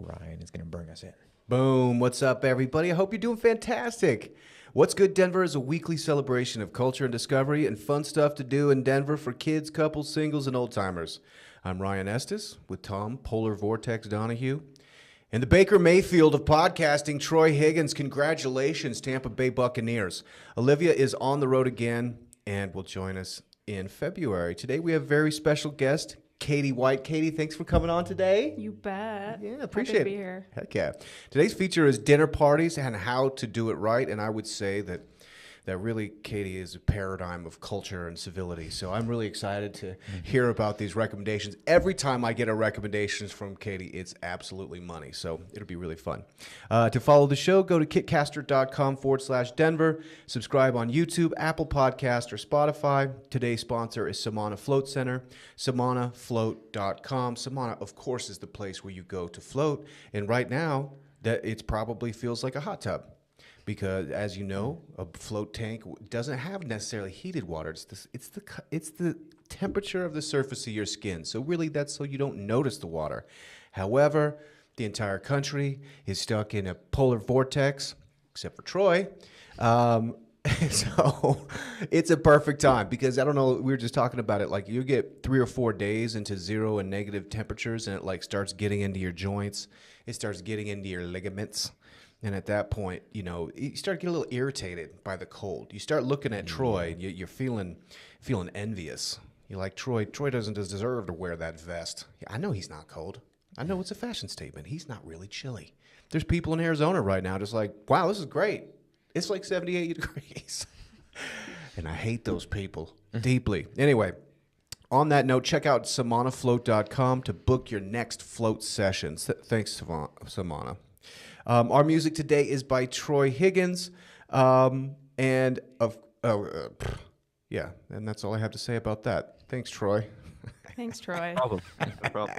Ryan is going to bring us in. Boom. What's up, everybody? I hope you're doing fantastic. What's Good Denver is a weekly celebration of culture and discovery and fun stuff to do in Denver for kids, couples, singles, and old-timers. I'm Ryan Estes with Tom Polar Vortex Donahue. In the Baker Mayfield of podcasting, Troy Higgins. Congratulations, Tampa Bay Buccaneers. Olivia is on the road again and will join us in February. Today we have a very special guest, Katie White. Katie, thanks for coming on today. You bet. Yeah, appreciate Happy to it. be here. Heck yeah. Today's feature is dinner parties and how to do it right. And I would say that really Katie is a paradigm of culture and civility. So I'm really excited to hear about these recommendations. Every time I get a recommendation from Katie, it's absolutely money. So it'll be really fun. To follow the show, go to kitcaster.com/Denver. Subscribe on YouTube, Apple Podcast, or Spotify. Today's sponsor is Samana Float Center, samanafloat.com. Samana, of course, is the place where you go to float. And right now, that it probably feels like a hot tub. Because, as you know, a float tank doesn't have necessarily heated water. It's the temperature of the surface of your skin. So really, that's so you don't notice the water. However, the entire country is stuck in a polar vortex, except for Troy. So it's a perfect time because I don't know. We were just talking about it. Like you get 3 or 4 days into 0 and negative temperatures, and it like starts getting into your joints. It starts getting into your ligaments. And at that point, you know, you start getting a little irritated by the cold. You start looking at Troy, you're feeling envious. You're like, Troy doesn't deserve to wear that vest. I know he's not cold. I know it's a fashion statement. He's not really chilly. There's people in Arizona right now just like, wow, this is great. It's like 78 degrees. And I hate those people deeply. Anyway, on that note, check out samanafloat.com to book your next float sessions. Thanks, Samana. Our music today is by Troy Higgins, and that's all I have to say about that. Thanks, Troy. Thanks, Troy. No problem.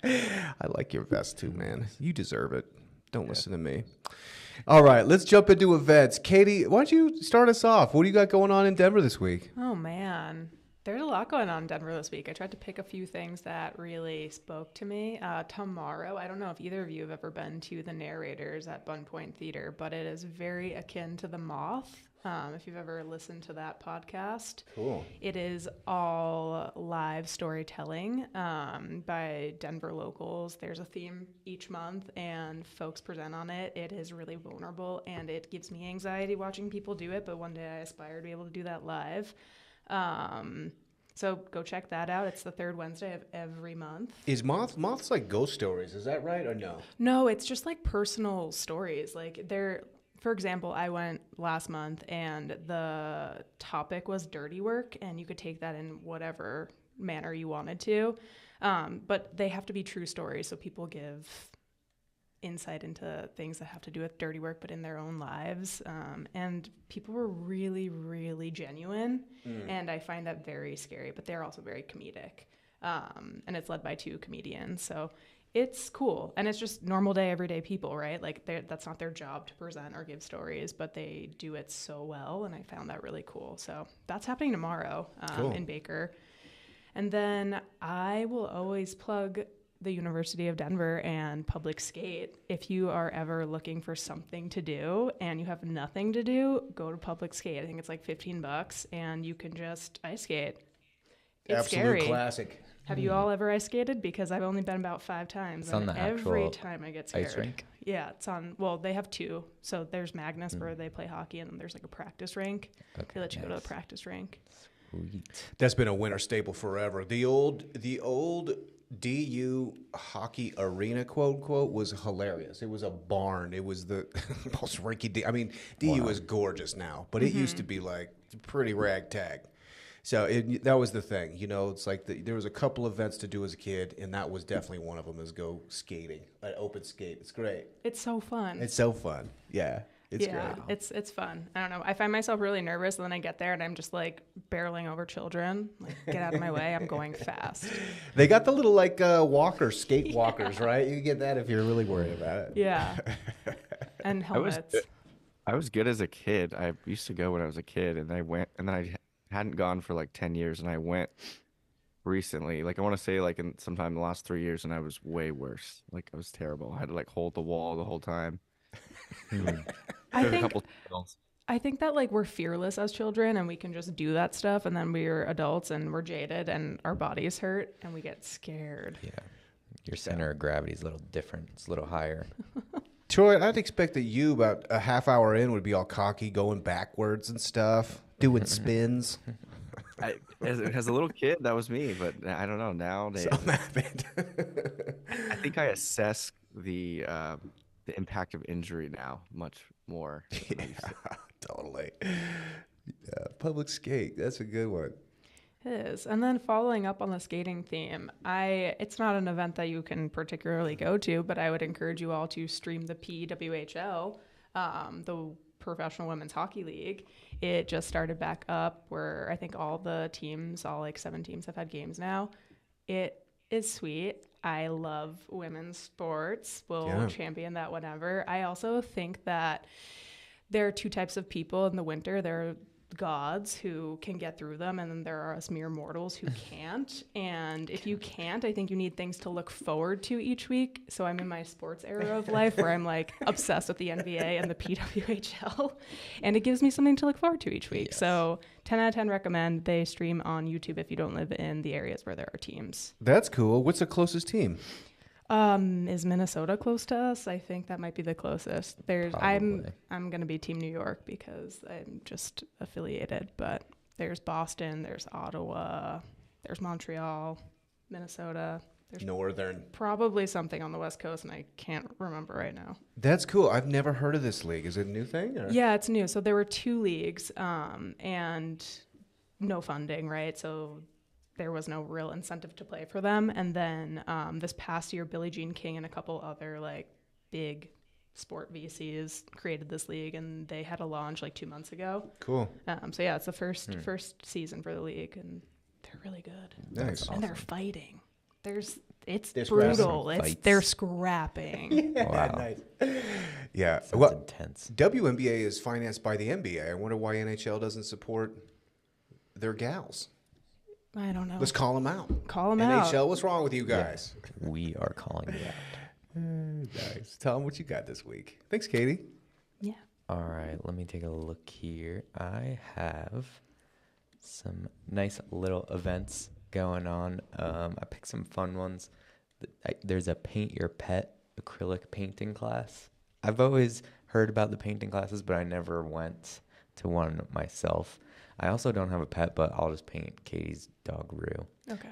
I like your vest too, man. You deserve it. Don't listen to me. All right, let's jump into events. Katie, why don't you start us off? What do you got going on in Denver this week? Oh, man. There's a lot going on in Denver this week. I tried to pick a few things that really spoke to me. Tomorrow, I don't know if either of you have ever been to the Narrators at Bun Point Theater, but it is very akin to The Moth, if you've ever listened to that podcast. Cool. It is all live storytelling by Denver locals. There's a theme each month, and folks present on it. It is really vulnerable, and it gives me anxiety watching people do it, but one day I aspire to be able to do that live. So go check that out. It's the third Wednesday of every month. Is Moth's like ghost stories? Is that right or no? No, it's just like personal stories. Like for example, I went last month and the topic was dirty work, and you could take that in whatever manner you wanted to. But they have to be true stories. So people give insight into things that have to do with dirty work, but in their own lives. And people were really, really genuine. And I find that very scary, but they're also very comedic. And it's led by 2 comedians. So it's cool. And it's just normal day, everyday people, right? Like that's not their job to present or give stories, but they do it so well. And I found that really cool. So that's happening tomorrow Cool. in Baker. And then I will always plug the University of Denver and Public Skate. If you are ever looking for something to do and you have nothing to do, go to Public Skate. I think it's like $15 and you can just ice skate. It's Absolute scary. classic. Have you all ever ice skated? Because I've only been about 5 times. It's on the every actual time I get scared. ice rink? Yeah, it's on, well, they have 2. So there's Magnus where they play hockey, and then there's like a practice rink. Okay, They let you go to nice. the practice rink. Sweet. That's been a winter staple forever. The old DU hockey arena, quote unquote, was hilarious. It was a barn. It was the most rinky. I mean, DU is gorgeous now, but it used to be like pretty ragtag. So that was the thing, you know. It's like there was a couple events to do as a kid, and that was definitely one of them. Is go skating, an open skate. It's great. It's so fun. It's so fun. Yeah, it's yeah, great. it's fun. I don't know. I find myself really nervous, and then I get there, and I'm just like barreling over children. Like, get out of my way! I'm going fast. They got the little like walkers, skate walkers, right? You can get that if you're really worried about it. Yeah, and helmets. I was good as a kid. I used to go when I was a kid, and I went, and then I hadn't gone for like 10 years, and I went recently. Like I want to say like in sometime in the last 3 years, and I was way worse. Like I was terrible. I had to like hold the wall the whole time. Hmm. I Took a think couple skills. I think that like we're fearless as children and we can just do that stuff, and then we're adults and we're jaded and our bodies hurt and we get scared. Yeah. Your center of gravity is a little different. It's a little higher. Troy, I'd expect that you about a half hour in would be all cocky, going backwards and stuff, doing spins. As a little kid, that was me, but I don't know nowadays. Something happened. I think I assess the impact of injury now much more. Than I used to. Totally. Yeah, public skate. That's a good one. It is. And then following up on the skating theme, it's not an event that you can particularly go to, but I would encourage you all to stream the PWHL, the Professional Women's Hockey League. It just started back up where I think all the teams, all like 7 teams have had games now. It is sweet. I love women's sports. We'll champion that whenever. I also think that there are 2 types of people in the winter. There are gods who can get through them, and then there are us mere mortals who can't. And if you can't, I think you need things to look forward to each week. So I'm in my sports era of life where I'm like obsessed with the NBA and the PWHL, and it gives me something to look forward to each week. Yes. So 10 out of 10 recommend. They stream on YouTube if you don't live in the areas where there are teams. That's cool. What's the closest team? Is Minnesota close to us? I think that might be the closest. I'm gonna be Team New York because I'm just affiliated, but there's Boston, there's Ottawa, there's Montreal, Minnesota. There's Northern. Probably something on the West Coast, and I can't remember right now. That's cool. I've never heard of this league. Is it a new thing? Or? Yeah, it's new. So there were 2 leagues, and no funding, right? So there was no real incentive to play for them. And then this past year, Billie Jean King and a couple other like big sport VCs created this league, and they had a launch like 2 months ago. Cool. So yeah, it's the first season for the league, and they're really good. Nice. And they're fighting. It's There's brutal. They're scrapping. Yeah, wow. Nice. Yeah. Sounds intense. WNBA is financed by the NBA. I wonder why NHL doesn't support their gals. I don't know. Let's call them out. Call them out. NHL, what's wrong with you guys? We are calling you out. Nice. Tell them what you got this week. Thanks, Katie. Yeah. All right, let me take a look here. I have some nice little events going on. I picked some fun ones. There's a Paint Your Pet acrylic painting class. I've always heard about the painting classes, but I never went to one myself. I also don't have a pet, but I'll just paint Katie's dog Rue. Okay.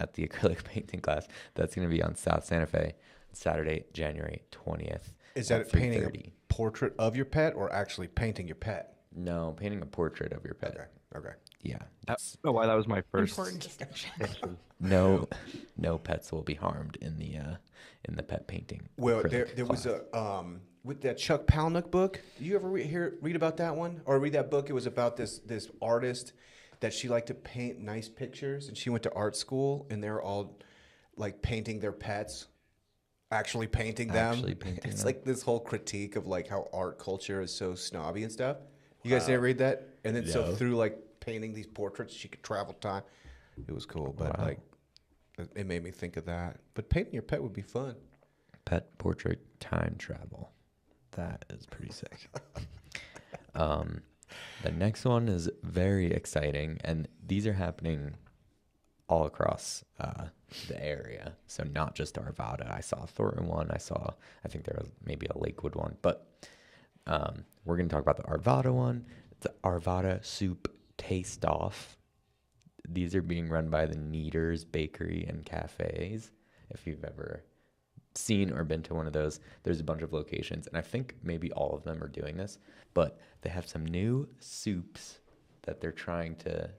At the acrylic painting class. That's going to be on South Santa Fe, Saturday, January 20th. Is that painting a portrait of your pet or actually painting your pet? No, painting a portrait of your pet. Okay. Yeah. I don't know why that was my first. Important distinction. No pets will be harmed in the pet painting. Well, acrylic there was class. with that Chuck Palahniuk book. Did you ever read about that one or read that book? It was about this artist that she liked to paint nice pictures, and she went to art school, and they're all like painting their pets, actually painting them. It's like this whole critique of like how art culture is so snobby and stuff. You guys didn't read that? And then so through like painting these portraits, she could travel time. It was cool, but like it made me think of that. But painting your pet would be fun. Pet portrait time travel. That is pretty sick. The next one is very exciting, and these are happening all across the area. So not just Arvada. I saw a Thornton one. I think there was maybe a Lakewood one, but we're going to talk about the Arvada one. The Arvada Soup Taste Off. These are being run by the Kneaders Bakery and Cafes. If you've ever seen or been to one of those, there's a bunch of locations, and I think maybe all of them are doing this, but they have some new soups that they're trying to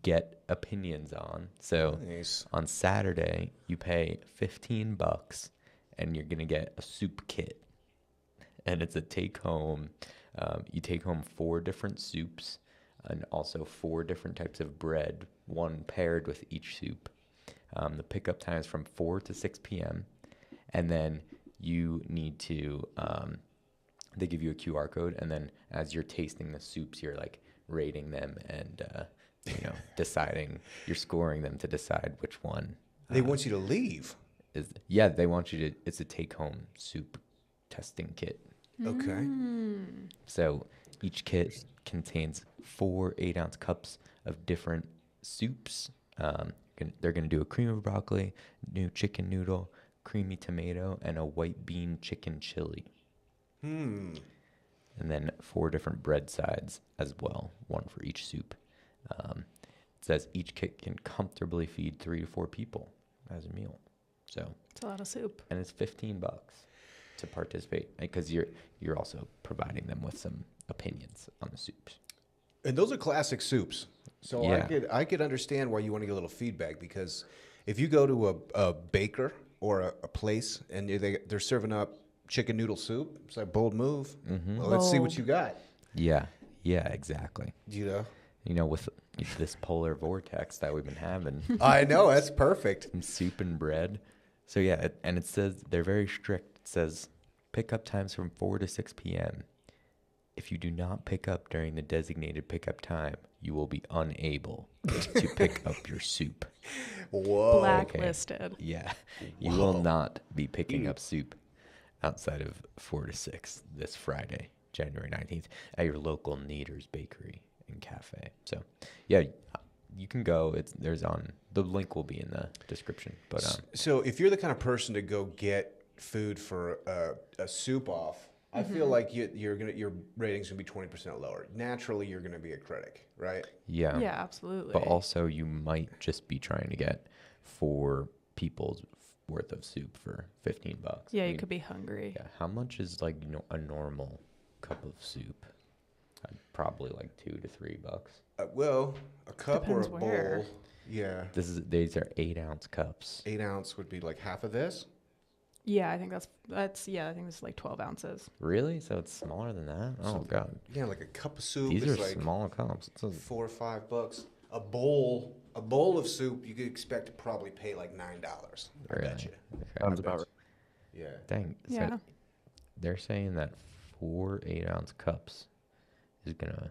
get opinions on. So Nice. on Saturday, you pay $15 and you're going to get a soup kit. And it's a take home. You take home 4 different soups and also 4 different types of bread, one paired with each soup. The pickup time is from 4 to 6 p.m. And then you need to, they give you a QR code. And then as you're tasting the soups, you're like rating them and deciding, you're scoring them to decide which one They want you to leave. is. Yeah, they want you to. It's a take-home soup testing kit. Okay. So each kit contains 4 8-ounce cups of different soups. They're going to do a cream of broccoli, new chicken noodle, creamy tomato, and a white bean chicken chili. And then 4 different bread sides as well, 1 for each soup. It says each kit can comfortably feed 3 to 4 people as a meal. So It's a lot of soup. and it's $15 to participate because you're also providing them with some opinions on the soups. And those are classic soups. So Yeah. I could understand why you want to get a little feedback, because if you go to a baker or a place and they're serving up chicken noodle soup, it's like, bold move. Well, let's see what Bold. you got. Yeah, exactly. With This polar vortex that we've been having, I know, that's perfect. some soup and bread. So yeah, and it says they're very strict. It says pickup times from 4 to 6 p.m. If you do not pick up during the designated pickup time, you will be unable to pick up your soup. Whoa. Blacklisted. Yeah, you will not be picking up soup outside of 4 to 6 this Friday, January 19th, at your local Kneaders Bakery and Cafe. So, yeah, you can go. The link will be in the description. But So if you're the kind of person to go get food for a soup off, I feel like your rating's gonna be 20% lower. Naturally, you're gonna be a critic, right? yeah, Yeah, absolutely. but also you might just be trying to get 4 people's worth of soup for $15. Yeah, I you mean, could be hungry. Yeah, how much is a normal cup of soup? Probably like $2 to $3. Well, a cup Depends or a where. bowl. Yeah. These are 8-ounce cups. 8 ounce would be like half of this. Yeah, I think that's I think it's like 12 ounces. Really? So it's smaller than that? Oh god. Yeah, like a cup of soup These is are like small cups. It's $4 or $5. A bowl of soup you could expect to probably pay like $9. I bet Really? you. Okay. Sounds about right. Yeah. Dang. So Yeah. they're saying that 4 8-ounce cups is gonna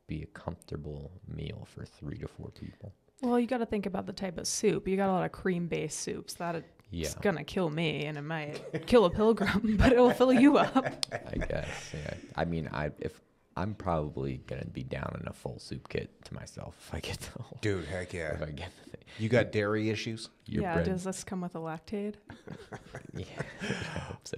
be a comfortable meal for 3 to 4 people. Well, you got to think about the type of soup. You got a lot of cream-based soups. It's Yeah, gonna kill me, and it might kill a pilgrim, but it'll fill you up. I guess. Yeah. I mean, if I'm probably gonna be down in a full soup kit to myself if I get the whole. Dude, heck yeah. If I get the thing. You got dairy issues? Your Yeah, bread, does this come with a lactate? Yeah, I hope so.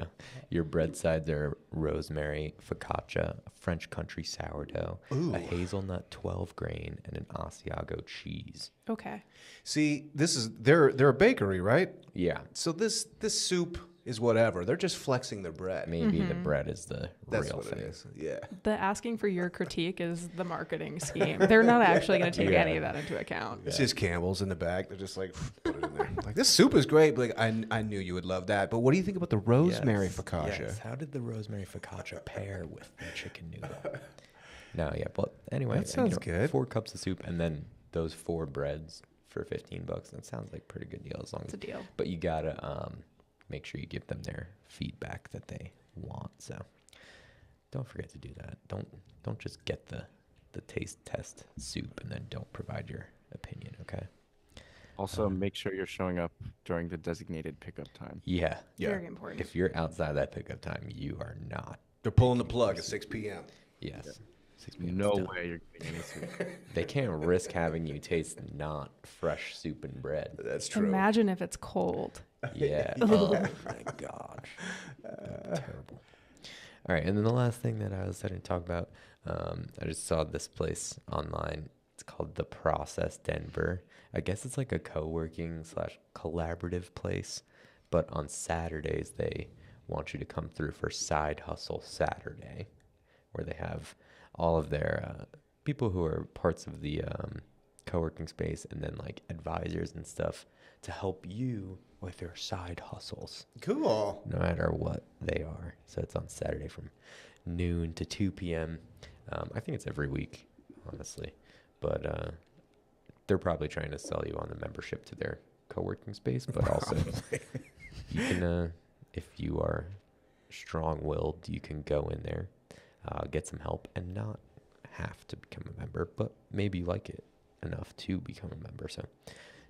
Your bread sides are rosemary focaccia, a French country sourdough, a hazelnut 12 grain, and an Asiago cheese. Okay. See, they're a bakery, right? Yeah, So this soup is whatever. They're just flexing their bread. maybe the bread is the That's real what thing. it is. Yeah. The asking for your critique is the marketing scheme. They're not actually going to take Yeah. any of that into account. It's just Campbell's in the back. They're just like, put it in there. Like, this soup is great. But like, I knew you would love that. But what do you think about the rosemary Yes, focaccia? yes. How did the rosemary focaccia pair with the chicken noodle? No, yeah, but anyway, That sounds good. 4 cups of soup and then those 4 breads for $15. That sounds like a pretty good deal as long It's as. a deal. But you gotta make sure you give them their feedback that they want. So don't forget to do that. Don't just get the taste test soup and then don't provide your opinion. Okay. Also, make sure you're showing up during the designated pickup time. Yeah. Yeah. Very important. If you're outside that pickup time, you are not. They're pulling the plug at 6 p.m. Yes. 6 p.m. No still. way you're getting any soup. They can't risk having you taste not fresh soup and bread. That's true. Imagine if it's cold. Yeah. Oh my gosh. Terrible. All right, and then the last thing that I was starting to talk about, I just saw this place online. It's called The Process Denver. I guess it's like a co-working / collaborative place, but on Saturdays they want you to come through for Side Hustle Saturday, where they have all of their people who are parts of the co-working space and then like advisors and stuff to help you with your side hustles, Cool. no matter what they are. So it's on Saturday from noon to 2 p.m. I think it's every week, honestly, but they're probably trying to sell you on the membership to their co-working space, but also you can, if you are strong-willed, you can go in there, get some help, and not have to become a member, but maybe you like it enough to become a member. So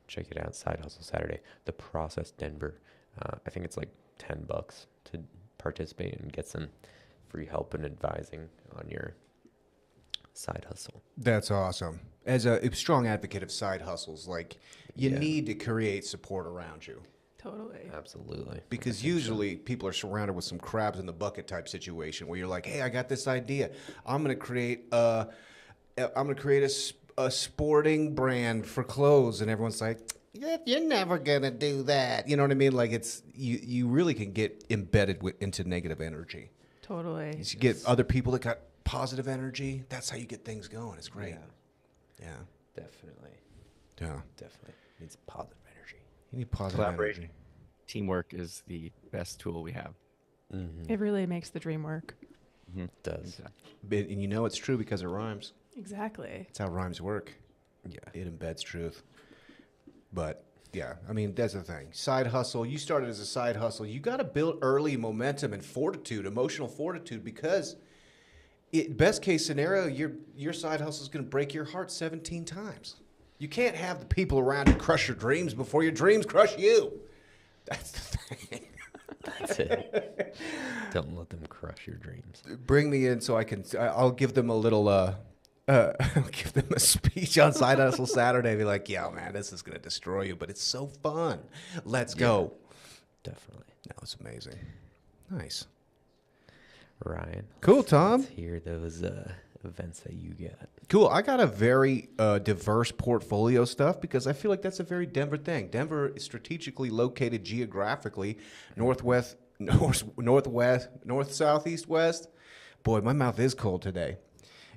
check it out. Side Hustle Saturday. The Process Denver. I think it's like $10 to participate and get some free help and advising on your side hustle. That's awesome. As a strong advocate of side hustles, like you Yeah. need to create support around you. Totally. Absolutely. Because usually people are surrounded with some crabs in the bucket type situation where you're like, hey, I got this idea. I'm gonna create a sporting brand for clothes, and everyone's like, yeah, you're never gonna do that. You know what I mean? Like it's you really can get embedded into negative energy. Totally. You get other people that got positive energy. That's how you get things going. It's great. Yeah. Definitely. Yeah. Definitely. Needs positive energy. You need positive Collaboration. energy. Teamwork is the best tool we have. Mm-hmm. It really makes the dream work. It does. And you know it's true because it rhymes. Exactly. That's how rhymes work. Yeah. It embeds truth. But yeah, I mean, that's the thing. Side hustle. You started as a side hustle. You got to build early momentum and fortitude, emotional fortitude, because best case scenario, your side hustle is going to break your heart 17 times. You can't have the people around you crush your dreams before your dreams crush you. That's the thing. That's it. Don't let them crush your dreams. Bring me in so I'll give them a little, I'll give them a speech on Side Hustle Saturday. Be like, yeah, man, this is going to destroy you, but it's so fun. Let's go. Definitely. No, it's amazing. Nice. Ryan. Cool, Tom. Let's hear those events that you got. Cool. I got a very diverse portfolio stuff because I feel like that's a very Denver thing. Denver is strategically located geographically, north, south, east, west. Boy, my mouth is cold today.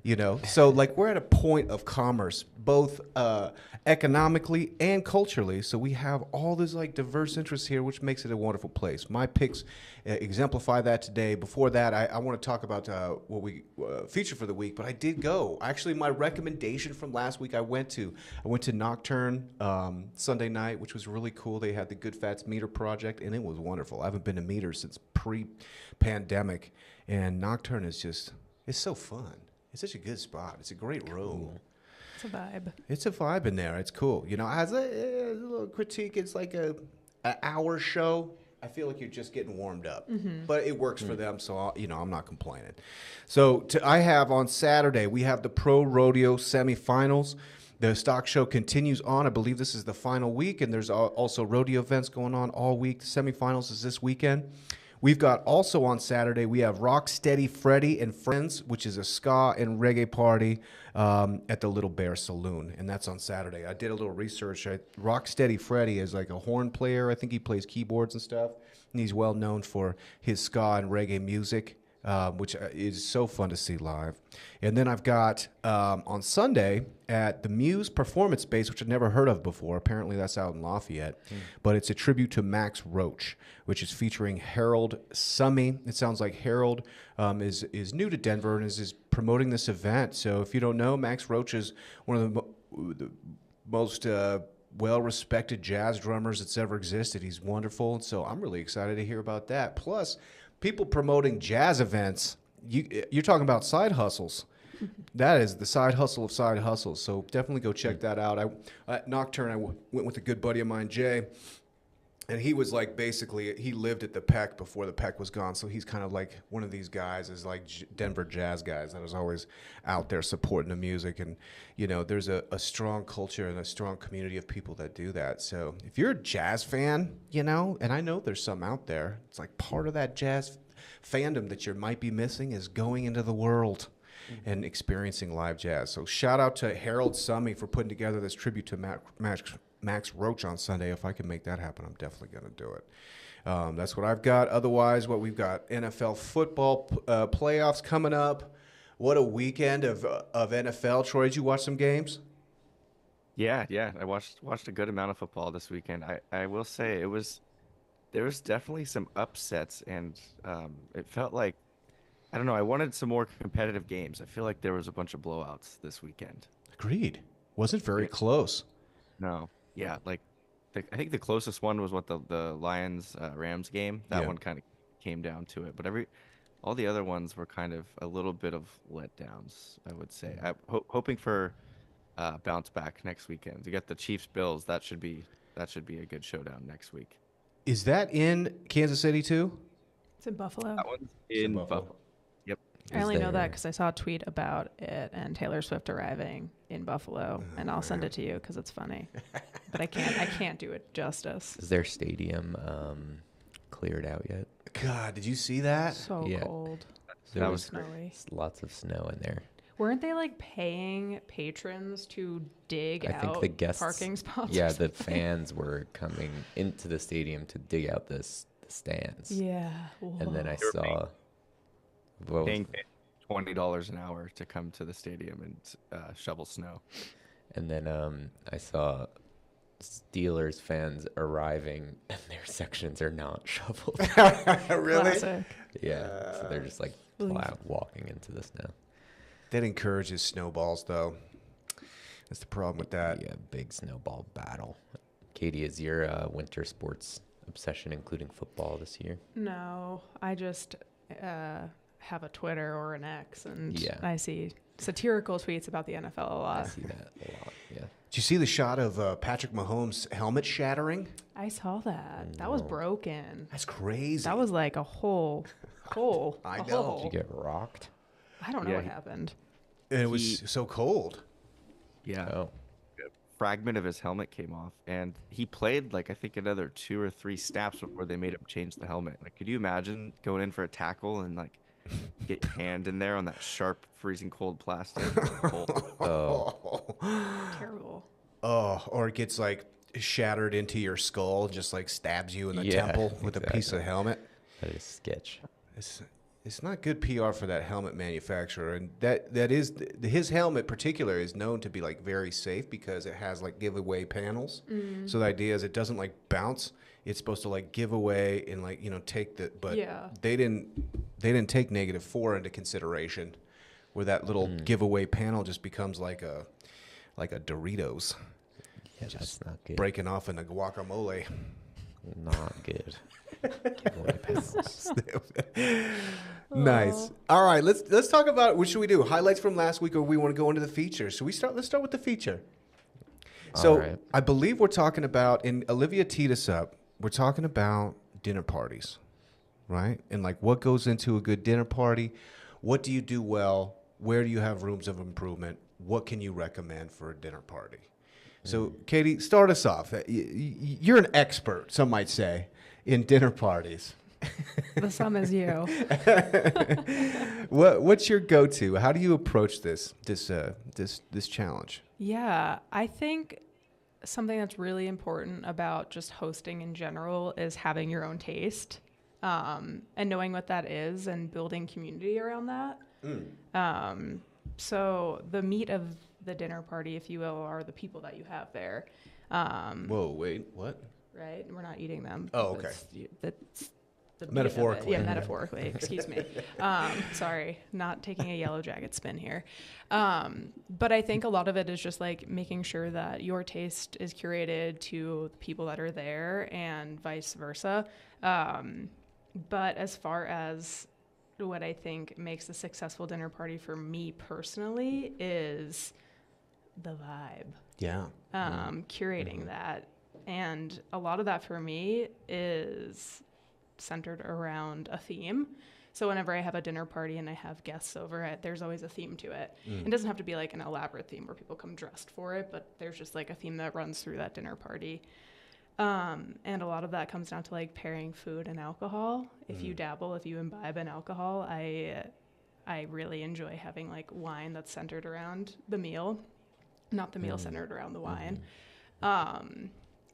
You know, so like we're at a point of commerce, both economically and culturally. So we have all this like diverse interests here, which makes it a wonderful place. My picks exemplify that today. Before that, I want to talk about what we feature for the week. But I did go. Actually, my recommendation from last week, I went to Nocturne Sunday night, which was really cool. They had the Good Fats Meter Project, and it was wonderful. I haven't been to Meter since pre-pandemic, and Nocturne is just it's so fun. It's such a good spot. It's a great room. It's a vibe. It's a vibe in there. It's cool. You know, as a little critique, it's like an hour show. I feel like you're just getting warmed up, but it works for them. So I'm not complaining. So I have on Saturday we have the Pro Rodeo semifinals. The stock show continues on. I believe this is the final week, and there's also rodeo events going on all week. The semifinals is this weekend. We've got also on Saturday, we have Rocksteady Freddy and Friends, which is a ska and reggae party at the Little Bear Saloon. And that's on Saturday. I did a little research. Rocksteady Freddy is like a horn player. I think he plays keyboards and stuff. And he's well known for his ska and reggae music, which is so fun to see live. And then I've got on Sunday at the Muse Performance Space, which I've never heard of before. Apparently that's out in Lafayette. But it's a tribute to Max Roach, which is featuring Harold Summey. It sounds like Harold is new to Denver and is promoting this event. So if you don't know, Max Roach is one of the most well-respected jazz drummers that's ever existed. He's wonderful. So I'm really excited to hear about that. Plus, people promoting jazz events, you're talking about side hustles. That is the side hustle of side hustles. So definitely go check that out. At Nocturne, I went with a good buddy of mine, Jay, and he was like basically he lived at the Peck before the Peck was gone. So he's kind of like one of these guys, is like Denver jazz guys that was always out there supporting the music. And there's a strong culture and a strong community of people that do that. So if you're a jazz fan, and I know there's some out there, it's like part of that jazz fandom that you might be missing is going into the world and experiencing live jazz. So shout out to Harold Summey for putting together this tribute to Max Roach on Sunday. If I can make that happen, I'm definitely going to do it. That's what I've got. Otherwise, what we've got, NFL football playoffs coming up. What a weekend of NFL. Troy, did you watch some games? Yeah. I watched a good amount of football this weekend. I will say there was definitely some upsets, and it felt like, I don't know, I wanted some more competitive games. I feel like there was a bunch of blowouts this weekend. Agreed. Wasn't very close. No. Yeah, like I think the closest one was the Lions Rams game. That one kind of came down to it, but all the other ones were kind of a little bit of letdowns, I would say. I'm hoping for bounce back next weekend. You got the Chiefs Bills. That should be a good showdown next week. Is that in Kansas City too? It's in Buffalo. That one's It's in Buffalo. Yep. I only know that there- because I saw a tweet about it and Taylor Swift arriving in Buffalo, and I'll send it to you because it's funny. But I can't do it justice. Is their stadium cleared out yet? God, did you see that? So Yeah. cold, There That was was great. snowy. lots of snow in there. Weren't they like paying patrons to dig I out think the guests, parking spots? yeah, or the something? fans were coming into the stadium to dig out the stands. Yeah. And then I Whoa. saw, what was Paying $20 an hour to come to the stadium and shovel snow. and then I saw Steelers fans arriving and their sections are not shoveled. Really? Classic. Yeah, so they're just like walking into the snow. That encourages snowballs, though. That's the problem with that. Yeah, big snowball battle. Katie, is your winter sports obsession including football this year? No, I just have a Twitter or an X, and Yeah. I see satirical tweets about the NFL a I lot. see that a lot. Yeah. Did you see the shot of Patrick Mahomes' helmet shattering? I saw that. That was No. broken. That's crazy. That was like a hole. I a know. hole. Did you get rocked? I don't know Yeah, what he- happened. And it was so cold. Yeah. Oh, Fragment of his helmet came off, and he played like I think another 2 or 3 snaps before they made him change the helmet. Like, could you imagine going in for a tackle and like get your hand in there on that sharp, freezing cold plastic? Cold. oh, Terrible. Oh, or it gets like shattered into your skull, just like stabs you in the Yeah, temple with a piece of exactly. helmet. that is sketch. It's not good PR for that helmet manufacturer, and that is his helmet particular is known to be like very safe because it has like giveaway panels. So the idea is it doesn't like bounce. It's supposed to like give away and like take the but Yeah. they didn't take -4 into consideration, where that little giveaway panel just becomes like a Doritos Yeah, that's not good. breaking off in the guacamole. Not good. Giveaway panels. Nice. All right, let's talk about what should we do? Highlights from last week, or we want to go into the feature? Should we start? Let's start with the feature. So All right. I believe we're talking about, and Olivia teed us up. We're talking about dinner parties, right? And like what goes into a good dinner party. What do you do well? Where do you have rooms of improvement? What can you recommend for a dinner party? So, Katie, start us off. You're an expert, some might say, in dinner parties. The sum is you. What's your go-to? How do you approach this challenge? Yeah, I think something that's really important about just hosting in general is having your own taste, and knowing what that is and building community around that. So the meat of the dinner party, if you will, are the people that you have there. Whoa, wait, what? Right? We're not eating them. Oh, okay. That's the meat of it. Metaphorically. Yeah, metaphorically. Excuse me. Sorry, not taking a yellow jacket spin here. But I think a lot of it is just like making sure that your taste is curated to the people that are there and vice versa. But as far as what I think makes a successful dinner party for me personally is the vibe. Yeah. Curating that. And a lot of that for me is centered around a theme. So whenever I have a dinner party and I have guests over, there's always a theme to it. It doesn't have to be like an elaborate theme where people come dressed for it, but there's just like a theme that runs through that dinner party. And a lot of that comes down to like pairing food and alcohol. If you dabble, if you imbibe in alcohol, I really enjoy having like wine that's centered around the meal, not the meal centered around the wine.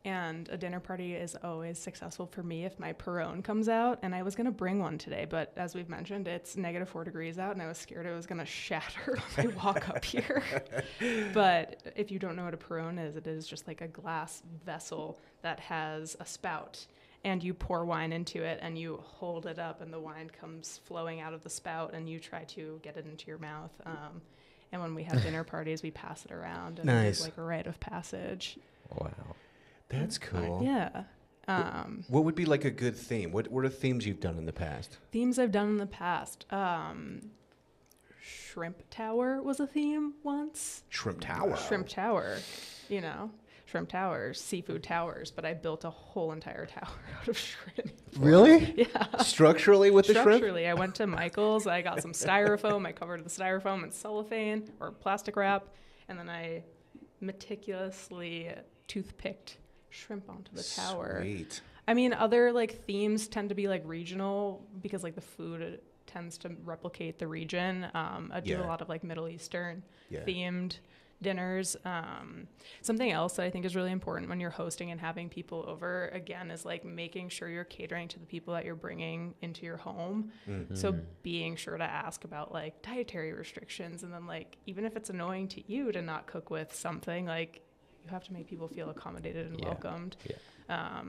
And a dinner party is always successful for me if my Peroni comes out. And I was going to bring one today, but as we've mentioned, it's -4 degrees out, and I was scared it was going to shatter when I walk up here. But if you don't know what a Peroni is, it is just like a glass vessel that has a spout. And you pour wine into it, and you hold it up, and the wine comes flowing out of the spout, and you try to get it into your mouth. And when we have dinner parties, we pass it around, and Nice. it's like a rite of passage. Wow. That's cool. Yeah. What would be like a good theme? What are themes you've done in the past? Themes I've done in the past. Shrimp Tower was a theme once. Shrimp Tower. Shrimp Tower, you know, shrimp towers, seafood towers, but I built a whole entire tower out of shrimp. Really? Yeah. Structurally with the shrimp? Structurally, I went to Michael's, I got some styrofoam, I covered the styrofoam in cellophane or plastic wrap, and then I meticulously toothpicked shrimp onto the tower. Sweet. I mean, other like themes tend to be like regional because like the food tends to replicate the region. I do a lot of like Middle Eastern themed dinners. Something else that I think is really important when you're hosting and having people over, again, is like making sure you're catering to the people that you're bringing into your home. Mm-hmm. So being sure to ask about like dietary restrictions, and then like even if it's annoying to you to not cook with something, like you have to make people feel accommodated and welcomed.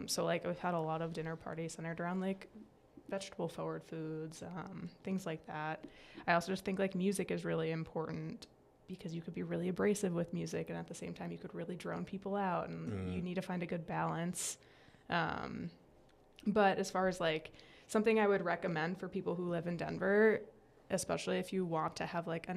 So like we've had a lot of dinner parties centered around like vegetable forward foods, things like that. I also just think like music is really important because you could be really abrasive with music and at the same time you could really drone people out, and you need to find a good balance. But as far as like something I would recommend for people who live in Denver, especially if you want to have like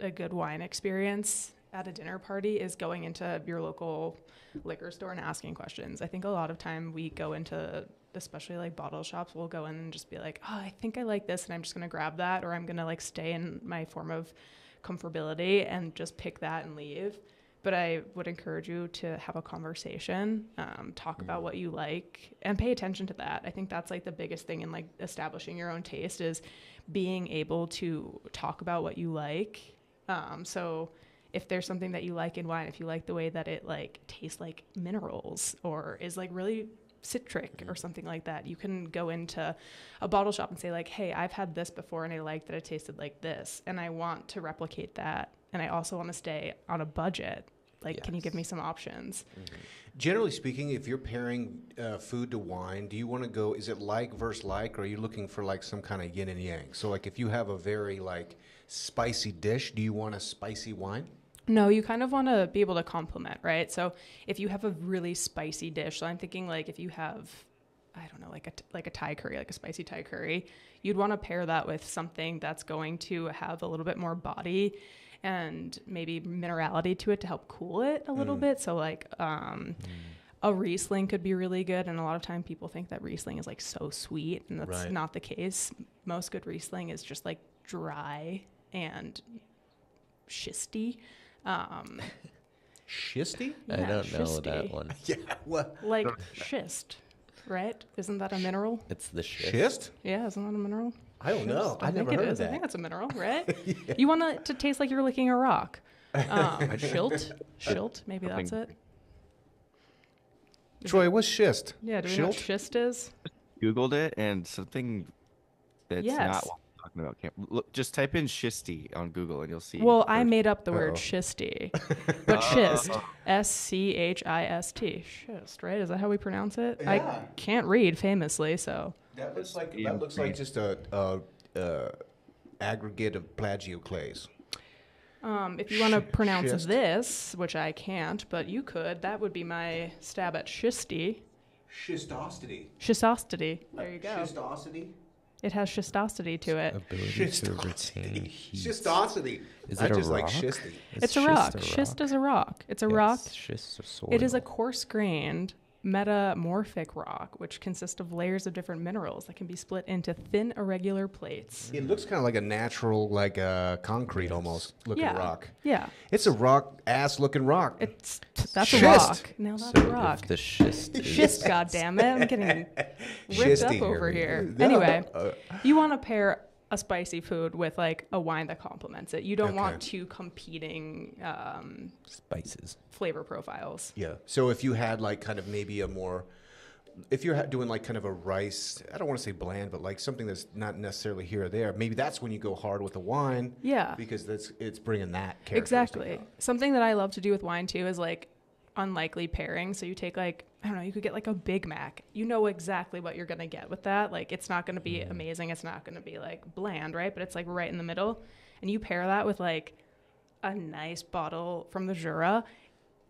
a good wine experience at a dinner party, is going into your local liquor store and asking questions. I think a lot of time we go into, especially like bottle shops, we'll go in and just be like, oh, I think I like this and I'm just going to grab that, or I'm going to like stay in my form of comfortability and just pick that and leave. But I would encourage you to have a conversation, talk about what you like, and pay attention to that. I think that's like the biggest thing in like establishing your own taste, is being able to talk about what you like. So if there's something that you like in wine, if you like the way that it like tastes like minerals or is like really citric or something like that, you can go into a bottle shop and say like, hey, I've had this before and I like that it tasted like this and I want to replicate that, and I also want to stay on a budget. Like, can you give me some options? Generally speaking, if you're pairing food to wine, do you want to go, is it like versus like, or are you looking for like some kind of yin and yang? So like if you have a very like spicy dish, do you want a spicy wine? No, you kind of want to be able to complement, right? So if you have a really spicy dish, so I'm thinking like if you have, I don't know, like a Thai curry, like a spicy Thai curry, you'd want to pair that with something that's going to have a little bit more body and maybe minerality to it to help cool it a little bit. So like a Riesling could be really good, and a lot of time people think that Riesling is like so sweet, and that's not the case. Most good Riesling is just like dry and schisty. Schisty? I don't know schisty. that one. Yeah, what? Like schist, right? Isn't that a mineral? It's the schist. Schist? Yeah, isn't that a mineral? I don't know. I never think heard it of is. I that. think that's a mineral, right? You want it to taste like you're licking a rock. Schilt, maybe that's it. Troy, what's schist? Yeah, do you know what schist is? Googled it, and something that's Yes. not what I'm talking about. Look, just type in schisty on Google, and you'll see. Well, I made up the word schisty, but schist, schist, schist, right? Is that how we pronounce it? Yeah. I can't read famously, so. That looks like just a aggregate of plagioclase. If you want to pronounce schist. this, which I can't, but you could, that would be my stab at schisty. Schistosity. Schistosity. There you go. Schistosity? It has schistosity to it. Ability to retain heat. Schistosity. Is I it a just like rock? schisty. It's a rock. Schist is a rock. It's a rock. Schist or soil. It is a coarse-grained metamorphic rock, which consists of layers of different minerals that can be split into thin, irregular plates. It looks kind of like a natural, like concrete almost looking rock. Yeah. It's a rock-ass looking rock. That's a Schist. rock. Now that's So a rock. if the schist is Schist, goddammit. I'm getting ripped Schisty up over here. No, Anyway, you want to pair a spicy food with like a wine that complements it. You don't want two competing spices. flavor profiles. Yeah. So if you had like kind of maybe a more, if you're doing like kind of a rice, I don't want to say bland, but like something that's not necessarily here or there, maybe that's when you go hard with the wine. Yeah. Because it's bringing that characteristic Exactly. out. Something that I love to do with wine too is like unlikely pairing. So you take like, I don't know, you could get like a Big Mac. You know exactly what you're going to get with that. Like it's not going to be amazing. It's not going to be like bland, right? But it's like right in the middle. And you pair that with like a nice bottle from the Jura,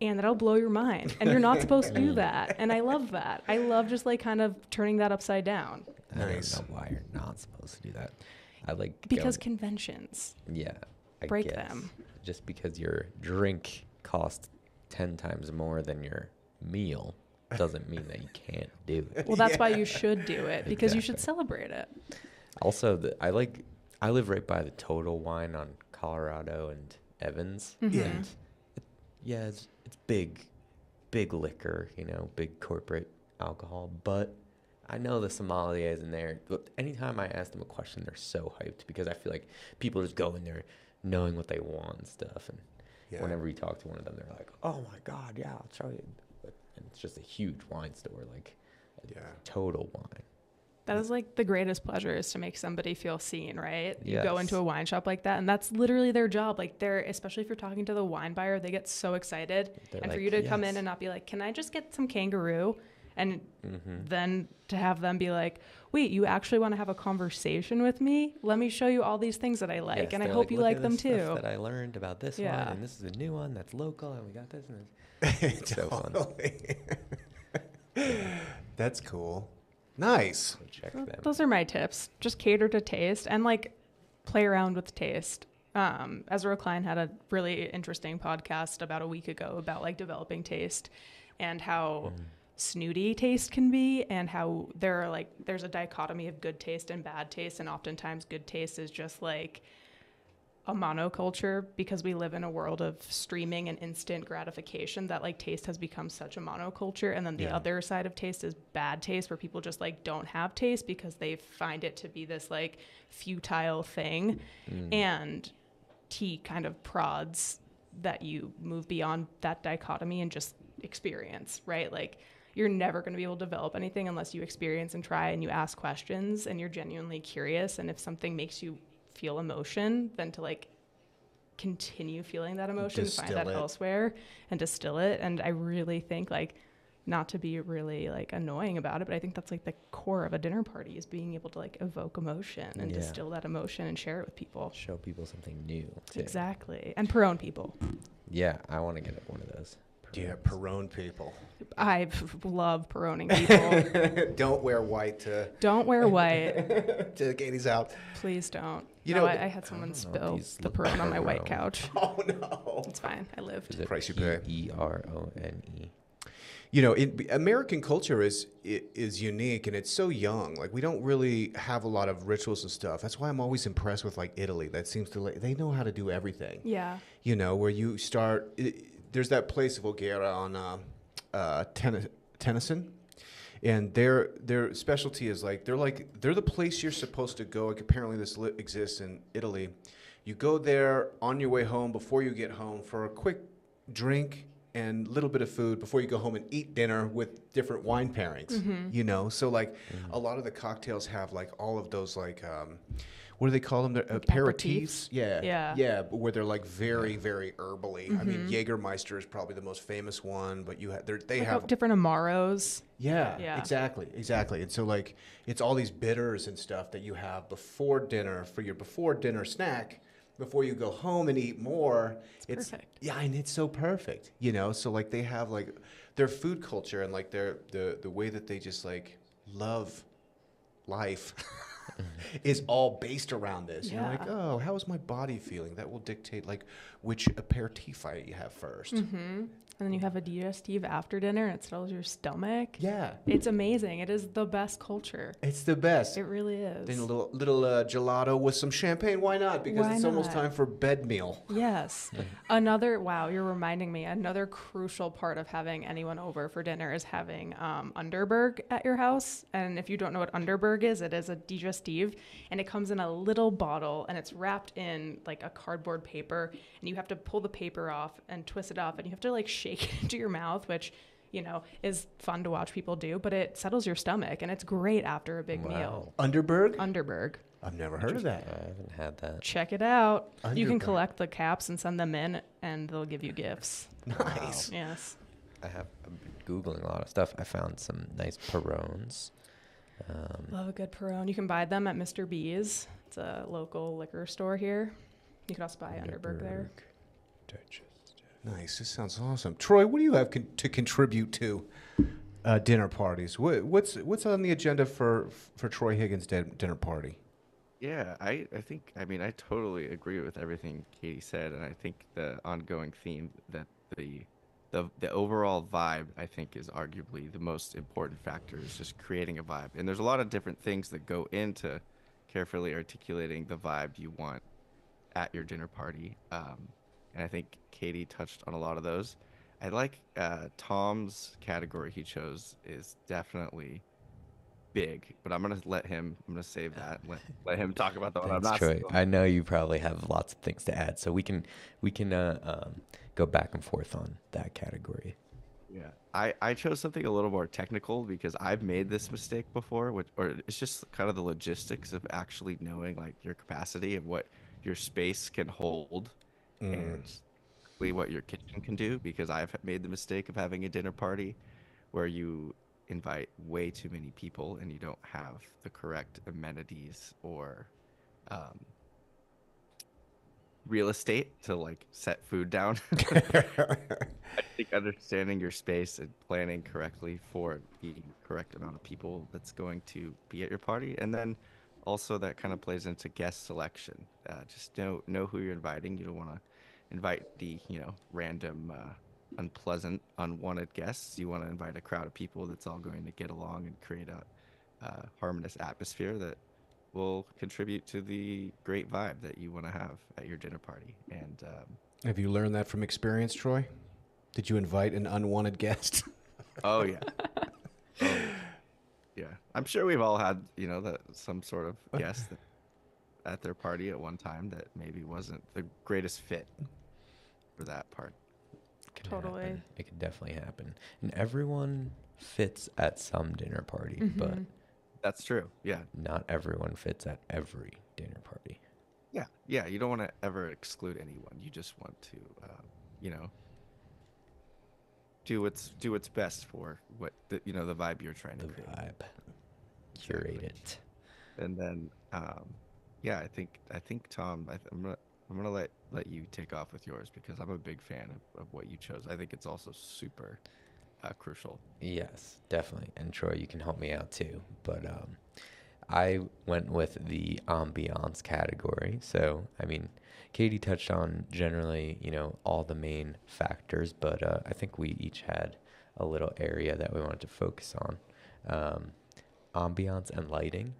and that'll blow your mind. And you're not supposed to do that. And I love that. I love just like kind of turning that upside down. Nice. I don't know why you're not supposed to do that. I like Because going, conventions. yeah, I break guess. them. Just because your drink costs 10 times more than your meal doesn't mean that you can't do it. Well, that's why you should do it, because you should Exactly. celebrate it. Also, I live right by the Total Wine on Colorado and Evans. Mhm. Yeah. And yeah, it's big liquor, big corporate alcohol. But I know the sommeliers in there. But anytime I ask them a question, they're so hyped because I feel like people just go in there knowing what they want and stuff. And Yeah. whenever you talk to one of them, they're like, "Oh my God, yeah, I'll show you." And it's just a huge wine store, like a Yeah. Total Wine. That is like the greatest pleasure, is to make somebody feel seen, right? You go Yes. into a wine shop like that, and that's literally their job. Like, especially if you're talking to the wine buyer, they get so excited. They're And for like, you to come in "Yes." and not be like, "Can I just get some kangaroo?" And Mhm. then to have them be like, "Wait, you actually want to have a conversation with me? Let me show you all these things that I like, Yes, and I they're hope you "Look like at them this stuff too." that I learned about this Yeah. one, and this is a new one that's local, and we got this. And it's so fun. Totally. That's cool. Nice. So check Well, them. those are my tips. Just cater to taste and like play around with taste. Ezra Klein had a really interesting podcast about a week ago about like developing taste and how snooty taste can be, and how there's a dichotomy of good taste and bad taste, and oftentimes good taste is just like a monoculture, because we live in a world of streaming and instant gratification, that like taste has become such a monoculture. And then the Yeah. other side of taste is bad taste, where people just like don't have taste because they find it to be this like futile thing. And tea kind of prods that you move beyond that dichotomy and just experience, right? Like, you're never going to be able to develop anything unless you experience and try, and you ask questions, and you're genuinely curious. And if something makes you feel emotion, then to like continue feeling that emotion, find Distill that it. elsewhere and distill it. And I really think, like, not to be really like annoying about it, but I think that's like the core of a dinner party, is being able to like evoke emotion and Yeah. distill that emotion and share it with people. Show people something new, too. Exactly. And Perone people. Yeah, I want to get one of those. Yeah, Perone people. I love Peroning people. Don't wear white to Don't wear white. Katie's out. Please don't. You No, know, I had someone don't know if spill these the look Perone on my white Perone. couch. Oh no. It's fine. I lived. Is it Price you pay. Perone? American culture is unique, and it's so young. Like, we don't really have a lot of rituals and stuff. That's why I'm always impressed with like Italy. That seems to they know how to do everything. Yeah. Where you start. There's that place, Voghera, on Tennyson, and their specialty is like they're the place you're supposed to go. Like, apparently this exists in Italy. You go there on your way home, before you get home, for a quick drink and a little bit of food before you go home and eat dinner with different wine pairings. So like a lot of the cocktails have like all of those like what do they call them? They're Like aperitifs. Yeah. Yeah, but where they're like very, very herbally. I mean, Jägermeister is probably the most famous one, but they Like have different Amaros. yeah, Yeah. exactly. And so like it's all these bitters and stuff that you have before dinner for your before dinner snack. Before you go home and eat more, It's perfect. Yeah, and it's so perfect, So like they have like their food culture and like the way that they just like love life is all based around this. You're like, Yeah. oh, how is my body feeling? That will dictate like which aperitif I have 1st. And then you have a digestive after dinner, and it settles your stomach. Yeah, It's amazing. It is the best culture. it's the best. It really is. Then a little gelato with some champagne. Why not? Because Why it's almost not? time for bed meal. Yes. Wow, you're reminding me. Another crucial part of having anyone over for dinner is having Underberg at your house. And if you don't know what Underberg is, it is a digestive, and it comes in a little bottle, and it's wrapped in like a cardboard paper, and you have to pull the paper off and twist it off, and you have to like shake it into your mouth, which is fun to watch people do, but it settles your stomach, and it's great after a big meal. Underberg? Underberg. I've never heard of that. I haven't had that. Check it out. You can Underberg. collect the caps and send them in, and they'll give you gifts. Nice. Yes. I've been Googling a lot of stuff. I found some nice Perones. Love a good Perone. You can buy them at Mr. B's. It's a local liquor store here. You can also buy Underberg there. Nice. This sounds awesome. Troy, what do you have to contribute to dinner parties? What's on the agenda for Troy Higgins' dinner party? Yeah, I think I mean I totally agree with everything Katie said, and I think the ongoing theme that the the overall vibe I think is arguably the most important factor is just creating a vibe. And there's a lot of different things that go into carefully articulating the vibe you want at your dinner party. And I think Katie touched on a lot of those. I like Tom's category he chose is definitely big, but I'm gonna save that and let him talk about the one I'm Thanks, not Troy. stealing. I know you probably have lots of things to add, so we can go back and forth on that category. Yeah. I chose something a little more technical because I've made this mistake before, which or it's just kind of the logistics of actually knowing like your capacity and what your space can hold and really what your kitchen can do because I've made the mistake of having a dinner party where you invite way too many people and you don't have the correct amenities or um, real estate to like set food down. I think understanding your space and planning correctly for the correct amount of people that's going to be at your party, and then also that kind of plays into guest selection. Just know who you're inviting. You don't want to invite the random, unpleasant, unwanted guests. You want to invite a crowd of people that's all going to get along and create a harmonious atmosphere that will contribute to the great vibe that you want to have at your dinner party. And Have you learned that from experience, Troy? Did you invite an unwanted guest? oh yeah, oh yeah. Yeah, I'm sure we've all had, that some sort of guest that, at their party at one time that maybe wasn't the greatest fit for that part. Can Totally. happen. It could definitely happen. And everyone fits at some dinner party, but That's true. Yeah, not everyone fits at every dinner party. yeah, yeah. You don't want to ever exclude anyone. You just want to, you know, do what's best for what the vibe you're trying to The create. vibe. Curate Exactly. it. And then, yeah, I think Tom, I'm gonna let you take off with yours because I'm a big fan of what you chose. I think it's also super crucial. Yes, definitely. And Troy, you can help me out too. But I went with the ambiance category. So, I mean, Katie touched on generally, all the main factors, but I think we each had a little area that we wanted to focus on. Um, ambiance and lighting,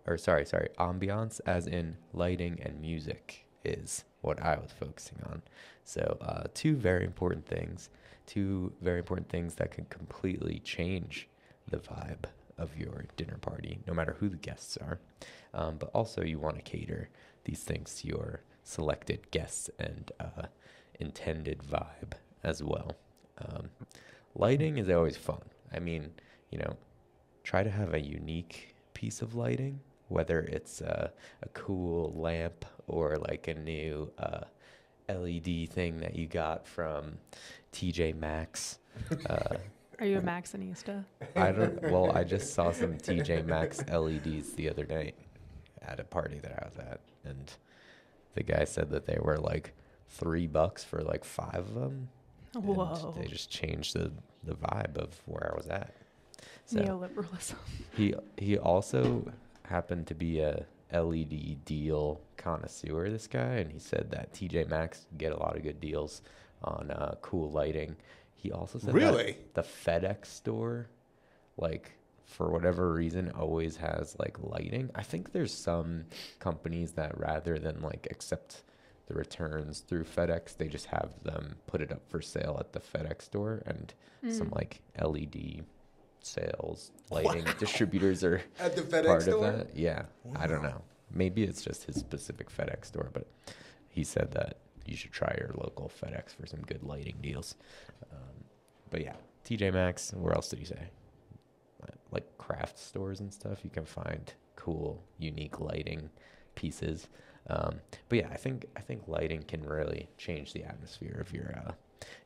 or sorry, ambiance as in lighting and music is what I was focusing on. So, two very important things that can completely change the vibe of your dinner party, no matter who the guests are. But also, you want to cater these things to your selected guests and intended vibe as well. Um, lighting is always fun. I mean, you know, try to have a unique piece of lighting, whether it's a cool lamp or like a new LED thing that you got from TJ Maxx. Uh, Are you a Maxinista? I just saw some TJ Maxx LEDs the other night at a party that I was at, and the guy said that they were like $3 for like 5 of them. Whoa. And they just changed the vibe of where I was at. So Neoliberalism. he also happened to be a LED deal connoisseur, this guy, and he said that TJ Maxx get a lot of good deals on cool lighting. He also said Really? that the FedEx store, like for whatever reason, always has like lighting. I think there's some companies that rather than like accept the returns through FedEx, they just have them put it up for sale at the FedEx store, and some like LED sales lighting distributors are At the FedEx part store? of that. Yeah, I don't know. Maybe it's just his specific FedEx store, but he said that you should try your local FedEx for some good lighting deals. But yeah, TJ Maxx. Where else did he say? Like craft stores and stuff. You can find cool, unique lighting pieces. But yeah, I think lighting can really change the atmosphere of your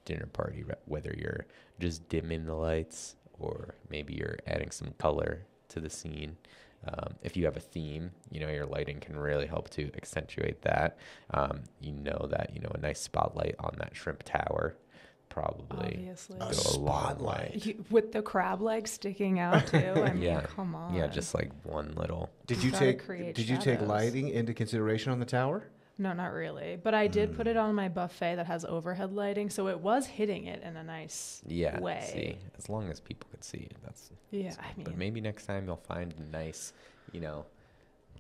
dinner party, whether you're just dimming the lights or maybe you're adding some color to the scene. If you have a theme, your lighting can really help to accentuate that. That, a nice spotlight on that shrimp tower probably Obviously. go A a long spotlight. way. With the crab legs sticking out too. I mean, Yeah. come on. Yeah, just like one little. Did You you gotta take create Did you take shadows. lighting into consideration on the tower? No, not really. But I did put it on my buffet that has overhead lighting, so it was hitting it in a nice Yeah, way. see, as long as people could see it, that's. Yeah, I mean, But maybe next time you'll find a nice,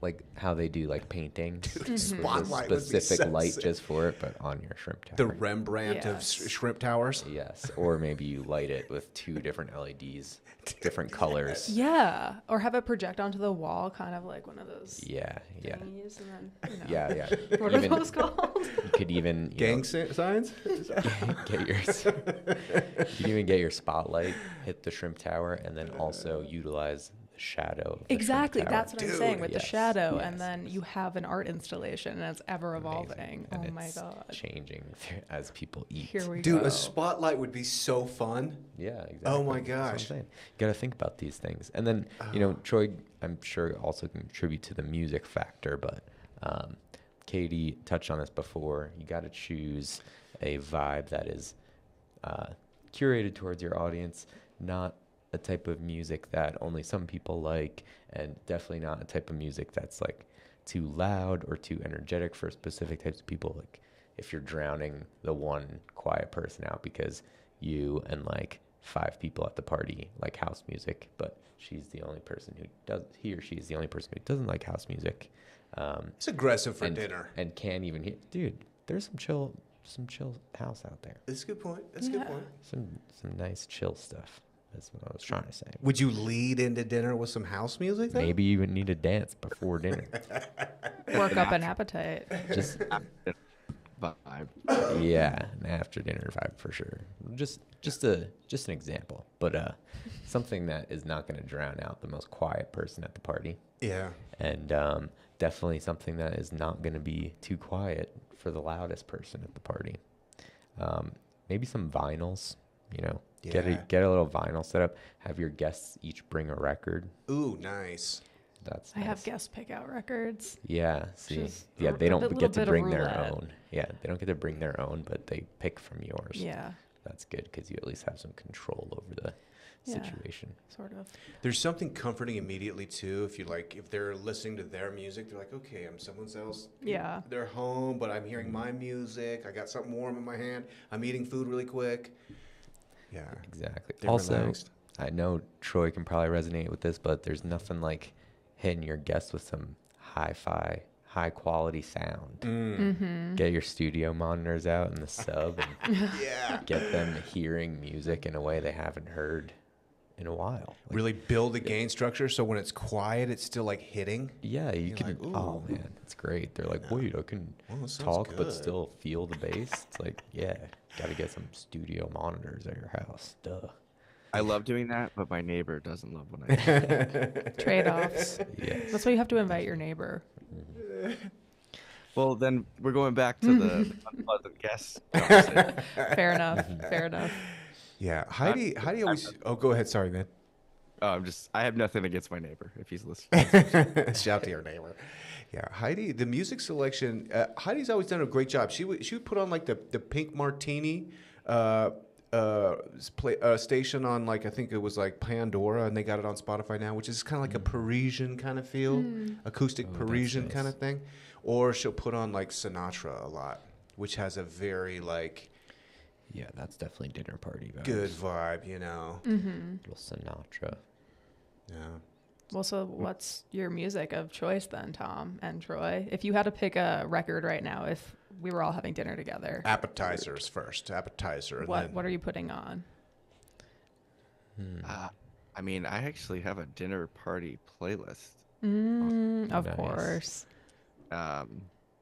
like how they do like painting. Dude, with a spotlight would be specific so light sick. just for it, but on your shrimp tower. The Rembrandt of Yes. shrimp towers. Yes, or maybe you light it with 2 different LEDs, different colors. yeah, or have it project onto the wall, kind of like one of those Yeah, yeah, thingies, and then yeah. What are Even- those called? You could even Gang signs. get your you can even get your spotlight, hit the shrimp tower, and then also utilize the shadow of the shrimp Exactly, tower. that's what I'm saying with Yes, the shadow, yes, and then you have an art installation, and it's ever evolving. Amazing. Oh And my it's god! changing as people eat. Here we Dude, go. a spotlight would be so fun. Yeah, exactly. Oh my That's what I'm gosh. saying. You got to think about these things. And then, Troy, I'm sure also contribute to the music factor, but Katie touched on this before. You got to choose a vibe that is curated towards your audience, not a type of music that only some people like, and definitely not a type of music that's like too loud or too energetic for specific types of people. Like if you're drowning the one quiet person out because you and like 5 people at the party like house music, but he or she is the only person who doesn't like house music. It's aggressive for and, dinner. and can't even hear. Dude, there's some chill house out there. That's a good point. That's a good point. Some nice chill stuff. That's what I was trying to say. Would you lead into dinner with some house music? Though? Maybe you would need to dance before dinner. Work up an appetite. Just Vibe. yeah, an after dinner vibe for sure. Just an example, but something that is not going to drown out the most quiet person at the party, Yeah. and definitely something that is not going to be too quiet for the loudest person at the party. Maybe some vinyls, Get a little vinyl set up. Have your guests each bring a record. Ooh, nice. That's I nice. have guests pick out records. Yeah, see, Just yeah, they a don't little get to bit of bring their roulette. own. Yeah, they don't get to bring their own, but they pick from yours. Yeah, That's good because you at least have some control over the Yeah. situation. sort of. There's something comforting immediately too. If they're listening to their music, they're like, okay, I'm someone else. Yeah. They're home, but I'm hearing my music. I got something warm in my hand. I'm eating food really quick. Yeah. Exactly. They're Also, relaxed. I know Troy can probably resonate with this, but there's nothing like hitting your guests with some hi-fi, high-quality sound. Mm-hmm. Get your studio monitors out and the sub and Yeah. get them hearing music in a way they haven't heard in a while. Like, Really build a gain structure so when it's quiet, it's still like hitting. yeah, you You're can. like, Oh ooh. man, it's great. They're like, wait, I can Well, that sounds talk but good." still feel the bass. It's like, yeah, got to get some studio monitors at your house. Duh. I love doing that, but my neighbor doesn't love when I do it. Trade-offs. Yes. That's why you have to invite your neighbor. Well, then we're going back to the unpleasant guest conversation. Fair enough. Fair enough. Yeah. Heidi always. Oh, go ahead. Sorry, man. I have nothing against my neighbor if he's listening. Shout to your neighbor. Yeah, Heidi. The music selection. Heidi's always done a great job. She would put on like the Pink Martini station on like I think it was like Pandora, and they got it on Spotify now, which is kind of like a Parisian kind of feel, acoustic Oh, that's Parisian nice. kind of thing. Or she'll put on like Sinatra a lot, which has a very like Yeah, that's definitely dinner party vibes. good vibe, you know. Little Sinatra. Yeah. Well, so what's your music of choice then, Tom and Troy? If you had to pick a record right now, if we were all having dinner together, Appetizers first. Appetizer. And then, what are you putting on? I mean, I actually have a dinner party playlist. Of Nice. course.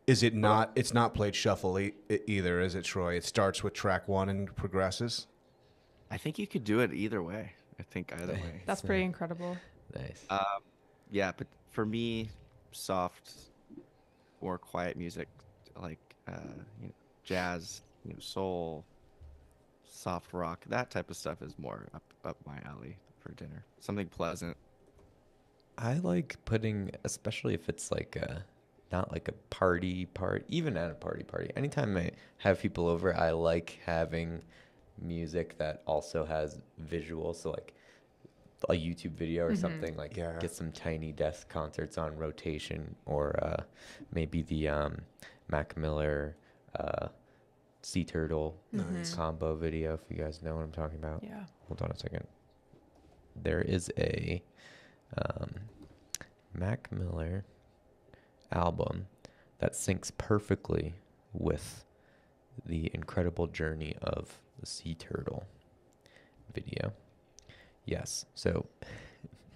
Is it not? It's not played shuffle either, is it, Troy? It starts with track 1 and progresses. I think you could do it either way. I think either way. That's pretty incredible. Nice. Yeah, but for me, soft or quiet music like jazz, soul, soft rock, that type of stuff is more up my alley for dinner. Something pleasant. I like putting, especially if it's like not like a party, even at a party. Anytime I have people over, I like having music that also has visual. So like a YouTube video or something, like Yeah. get some Tiny Desk concerts on rotation, or maybe the Mac Miller Sea Turtle combo video, if you guys know what I'm talking about. Yeah. Hold on a second. There is a Mac Miller album that syncs perfectly with the incredible journey of the Sea Turtle video. Yes. So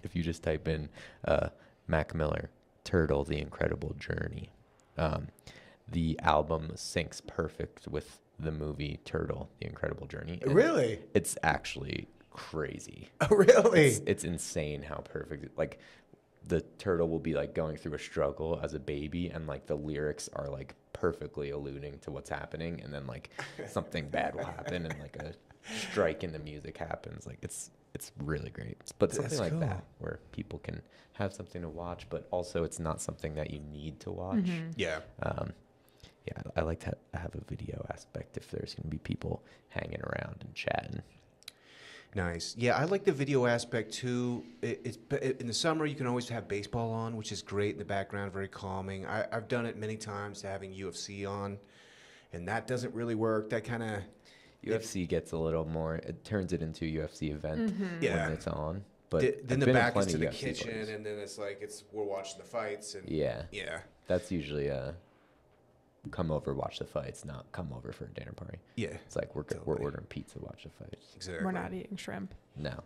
if you just type in Mac Miller Turtle, The Incredible Journey, the album syncs perfect with the movie Turtle, The Incredible Journey. And Really? it's actually crazy. Oh, really? It's insane how perfect. Like the turtle will be like going through a struggle as a baby, and like the lyrics are like perfectly alluding to what's happening, and then like something bad will happen, and like a strike in the music happens. Like it's really great. But something That's like cool. that where people can have something to watch, but also it's not something that you need to watch. Yeah. Yeah, I like to have a video aspect if there's going to be people hanging around and chatting. Nice. Yeah, I like the video aspect too. In the summer, you can always have baseball on, which is great in the background, very calming. I've done it many times, having UFC on, and that doesn't really work. That kind of UFC gets a little more, it turns it into a UFC event Yeah. when it's on. But then I've the been in back is plenty to the UFC kitchen, parties. and then it's like we're watching the fights, and Yeah, yeah, that's usually come over, watch the fights, not come over for a dinner party. yeah, It's like we're Totally. ordering pizza, watch the fights. exactly. We're not eating shrimp. No,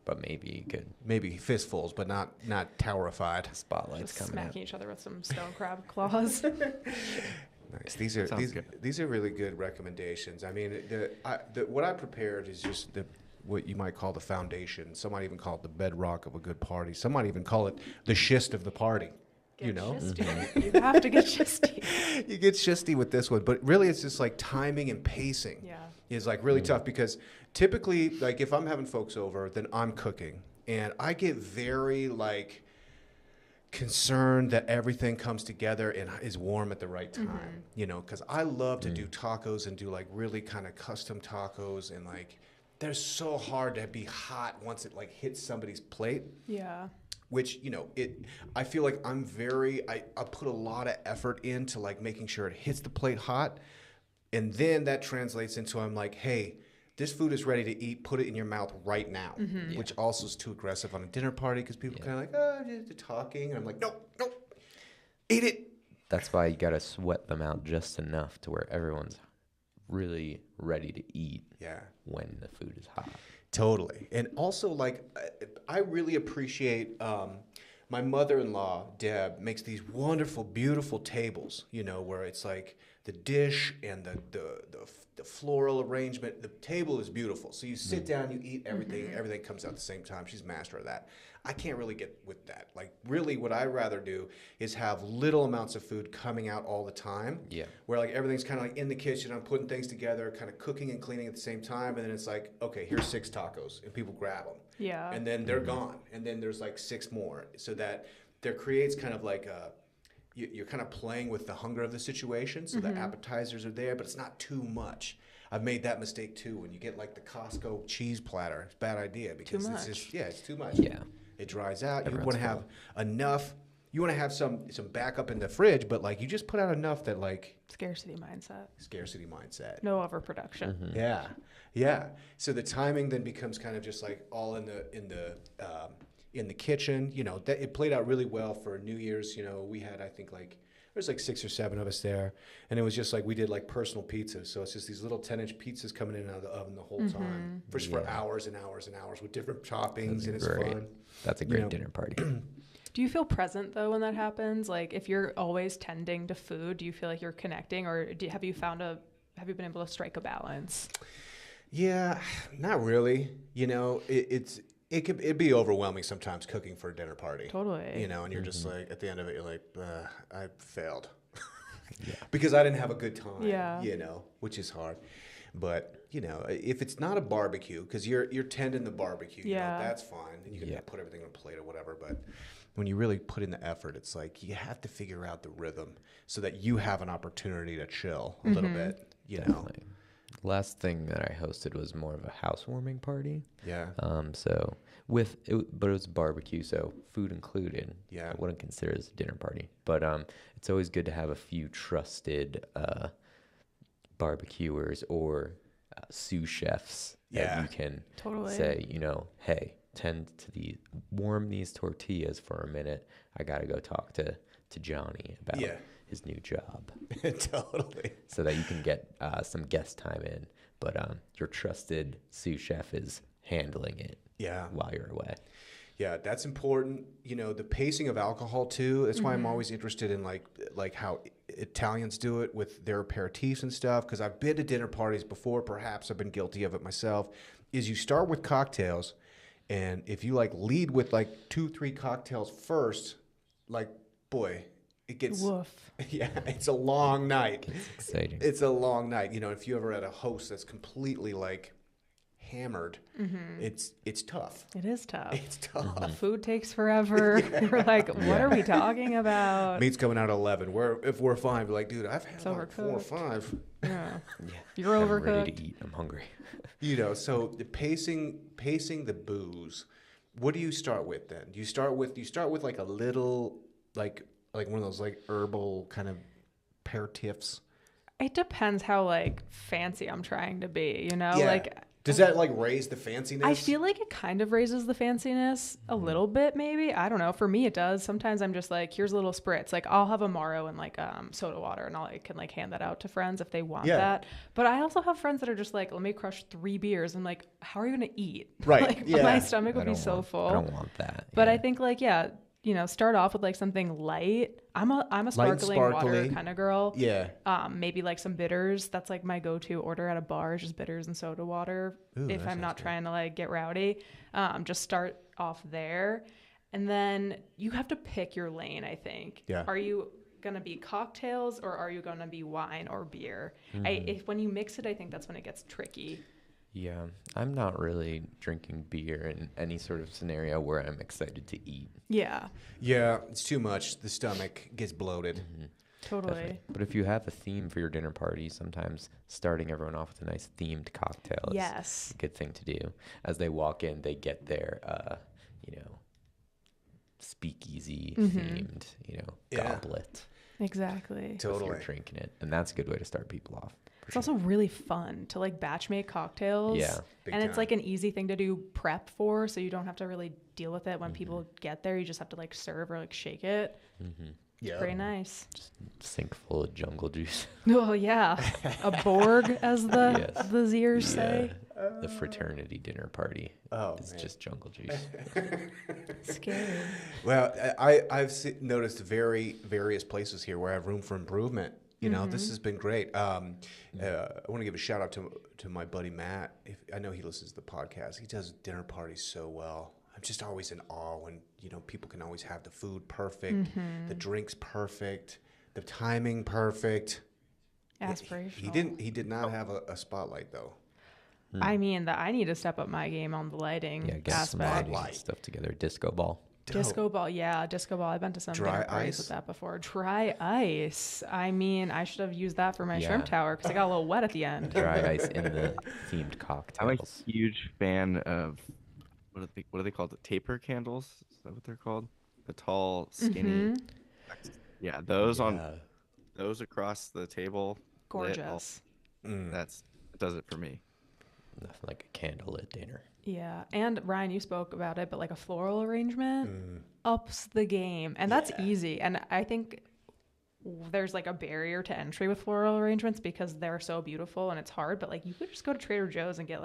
but maybe good Maybe fistfuls, but not towerified. spotlights Just coming smacking out. each other with some stone crab claws. Nice. These are Sounds good. these are really good recommendations. I mean, what I prepared is just what you might call the foundation. Some might even call it the bedrock of a good party. Some might even call it the schist of the party. You know, Shisty. You have to get shisty. you get shisty with this one, but really it's just like timing and pacing Yeah. is like really tough, because typically, like if I'm having folks over, then I'm cooking, and I get very like concerned that everything comes together and is warm at the right time, you know, because I love to do tacos and do like really kind of custom tacos, and like they're so hard to be hot once it like hits somebody's plate. Yeah. Which, you know, I feel like I put a lot of effort into like making sure it hits the plate hot. And then that translates into, I'm like, hey, this food is ready to eat. Put it in your mouth right now. Which also is too aggressive on a dinner party, because people kind of like, oh, just talking. And I'm like, no, eat it. That's why you gotta sweat them out just enough to where everyone's really ready to eat Yeah. when the food is hot. Totally. And also, like, I really appreciate my mother-in-law, Deb, makes these wonderful, beautiful tables, you know, where it's like the dish and the floral arrangement. The table is beautiful. So you sit down, you eat everything, everything comes out at the same time. She's master of that. I can't really get with that. Like, really, what I rather do is have little amounts of food coming out all the time. Yeah. Where like everything's kind of like in the kitchen, I'm putting things together, kind of cooking and cleaning at the same time, and then it's like, okay, here's 6 tacos, and people grab them. Yeah. And then they're gone, and then there's like 6 more, so that there creates kind of like you're kind of playing with the hunger of the situation, so the appetizers are there, but it's not too much. I've made that mistake too. When you get like the Costco cheese platter, it's a bad idea, because Too it's much. just it's too much. Yeah. It dries out. Everyone's You want to have enough. You want to have some backup in the fridge, but like you just put out enough that like Scarcity mindset. scarcity mindset. No overproduction. Yeah, yeah. So the timing then becomes kind of just like all in the kitchen. You know, that it played out really well for New Year's. You know, we had, I think, like there's like 6 or 7 of us there, and it was just like we did like personal pizzas. So it's just these little 10-inch pizzas coming in and out of the oven the whole time, for hours and hours and hours with different toppings, and it's Great. fun. That's a great know. dinner party. Do you feel present though when that happens? Like if you're always tending to food, do you feel like you're connecting, or have you been able to strike a balance? Yeah, not really. You know, it'd be overwhelming sometimes cooking for a dinner party. Totally. You know, and you're just like, at the end of it, you're like, I failed. Because I didn't have a good time. Yeah. You know, which is hard. But, you know, if it's not a barbecue, because you're tending the barbecue, you know, that's fine. And you can put everything on a plate or whatever. But when you really put in the effort, it's like you have to figure out the rhythm so that you have an opportunity to chill a little bit, you know. Definitely. Last thing that I hosted was more of a housewarming party. Yeah. So but it was barbecue, so food included. Yeah. I wouldn't consider it as a dinner party, but it's always good to have a few trusted barbecuers or sous chefs Yeah. that you can Totally. say, hey, warm these tortillas for a minute. I gotta go talk to Johnny about his new job. Totally. So that you can get some guest time in, but your trusted sous chef is handling it while you're away. Yeah, that's important. The pacing of alcohol too. That's why I'm always interested in like how Italians do it with their aperitifs and stuff. Because I've been to dinner parties before. Perhaps I've been guilty of it myself. Is you start with cocktails, and if you lead with 2-3 cocktails first, boy, it gets Woof. yeah, it's a long night. It's exciting. It's a long night. If you ever had a host that's completely hammered, it's tough. It is tough. It's tough. Food takes forever. You're like, what are we talking about? Meat's coming out at 11. If we're fine, be like, dude, I've had It's 4 or overcooked. 5. Yeah. I'm You're ready overcooked. to eat. I'm hungry. So the pacing the booze. What do you start with then? Do you start with a little like one of those herbal kind of aperitifs? It depends how fancy I'm trying to be, Does that raise the fanciness? I feel like it kind of raises the fanciness a little bit, maybe. I don't know. For me, it does. Sometimes I'm just here's a little spritz. I'll have a Maro and soda water, and I can hand that out to friends if they want that. But I also have friends that are just let me crush 3 beers. I'm like, how are you going to eat? Right. My stomach would be so full. I don't want that. But I think start off with something light. I'm a sparkling water kind of girl. Yeah. Maybe some bitters. That's my go-to order at a bar is just bitters and soda water. Ooh, if I'm not trying to get rowdy, just start off there. And then you have to pick your lane, I think. Yeah. Are you going to be cocktails or are you going to be wine or beer? When you mix it, I think that's when it gets tricky. Yeah, I'm not really drinking beer in any sort of scenario where I'm excited to eat. Yeah. Yeah, it's too much. The stomach gets bloated. Totally. Definitely. But if you have a theme for your dinner party, sometimes starting everyone off with a nice themed cocktail is a good thing to do. As they walk in, they get their, speakeasy themed, goblet. Exactly. Totally. If you're drinking it. And that's a good way to start people off. It's also really fun to batch make cocktails. Yeah. Big And it's time. an easy thing to do prep for, so you don't have to really deal with it when people get there. You just have to serve or shake it. Yeah. Very nice. Just sink full of jungle juice. Oh yeah, a Borg, as the Yes. the Zers say. The fraternity dinner party. Oh, It's man. just jungle juice. Scary. Well, I've noticed various places here where I have room for improvement. This has been great. I want to give a shout out to my buddy Matt. I know he listens to the podcast. He does dinner parties so well. I'm just always in awe when people can always have the food perfect, the drinks perfect, the timing perfect. Aspirational. He did not have a spotlight though. I mean, I need to step up my game on the lighting Yeah, get some aspect. lighting stuff together. Disco ball. Disco ball, yeah, disco ball. I've been to some Dry dinner parties ice? with that before. Dry ice. I mean, I should have used that for my Yeah. shrimp tower because I got a little wet at the end. Dry ice in the themed I'm a cocktails. huge fan of what are they called? The taper candles? Is that what they're called? The tall, skinny. Yeah, those across the table. lit, Gorgeous. that does it for me. Nothing like a candlelit dinner. Yeah, and Ryan, you spoke about it, but a floral arrangement ups the game, and that's easy. And I think there's a barrier to entry with floral arrangements because they're so beautiful and it's hard. But you could just go to Trader Joe's and get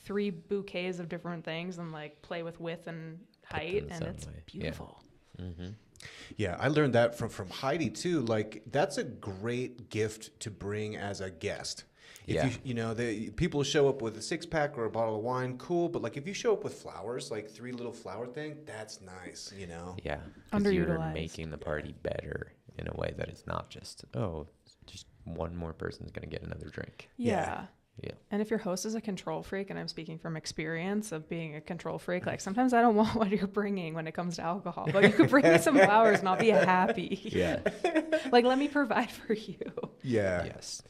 3 bouquets of different things and play with width and height, and some it's way. Yeah. beautiful. Yeah, I learned that from Heidi too. That's a great gift to bring as a guest. If the people show up with a 6-pack or a bottle of wine, cool. But if you show up with flowers, 3 little flower thing, that's nice. Yeah. 'Cause you're Underutilized. making the party better in a way that it's not just one more person's going to get another drink. Yeah. Yeah. And if your host is a control freak, and I'm speaking from experience of being a control freak, sometimes I don't want what you're bringing when it comes to alcohol, but you could bring me some flowers and I'll be happy. Yeah. Let me provide for you. Yeah. Yes.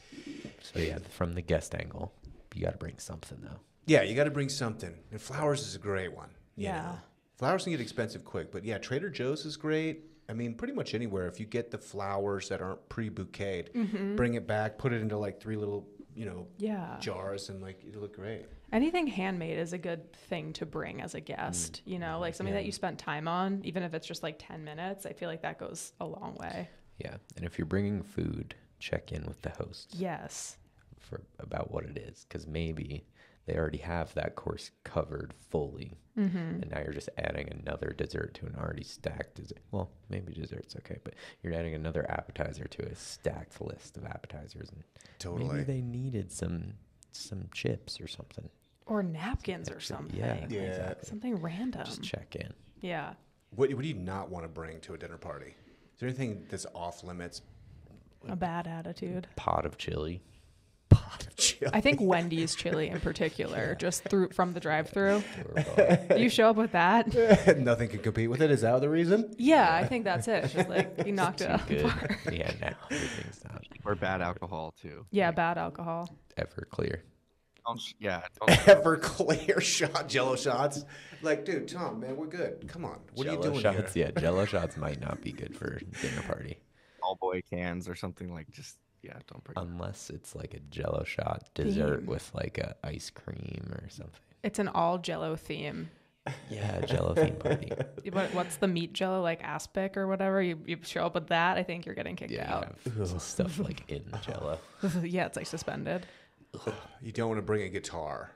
So yeah, from the guest angle, you got to bring something though. Yeah, you got to bring something. And flowers is a great one. you Yeah. know. Flowers can get expensive quick, but yeah, Trader Joe's is great. I mean, pretty much anywhere. If you get the flowers that aren't pre-bouqueted, bring it back, put it into like 3 little, Yeah. jars, and like it'll look great. Anything handmade is a good thing to bring as a guest, like something that you spent time on, even if it's just like 10 minutes. I feel like that goes a long way. Yeah, and if you're bringing food, check in with the hosts Yes. about what it is, because maybe they already have that course covered fully, and now you're just adding another dessert to an already stacked dessert. Well, maybe dessert's okay, but you're adding another appetizer to a stacked list of appetizers, and Totally. maybe they needed some chips or something. Or napkins or something. Yeah, Like, exactly. something random. Just check in. Yeah. What do you not want to bring to a dinner party? Is there anything that's off limits? A bad attitude. Pot of chili. Pot of chili. I think Wendy's chili in particular, just from the drive-through. Or, You show up with that? Nothing can compete with it. Is that the reason? Yeah, I think that's it. It's just like you knocked it out. good. Yeah, now everything's not Or bad alcohol too. Yeah, bad alcohol. ever clear. Don't don't Everclear shot, Jello shots. Like, dude, Tom, man, we're good. Come on, what are you doing shots, here? Yeah, Jello shots might not be good for dinner party. all boy cans or something like don't bring. Unless it's like a Jello shot dessert Theme. with like a ice cream or something. It's an all Jello theme. Yeah, Jello theme party. What's the meat Jello, like aspic or whatever? You show up with that, I think you're getting kicked Yeah, out. you have stuff like in Jello. Yeah, it's like suspended. You don't want to bring a guitar.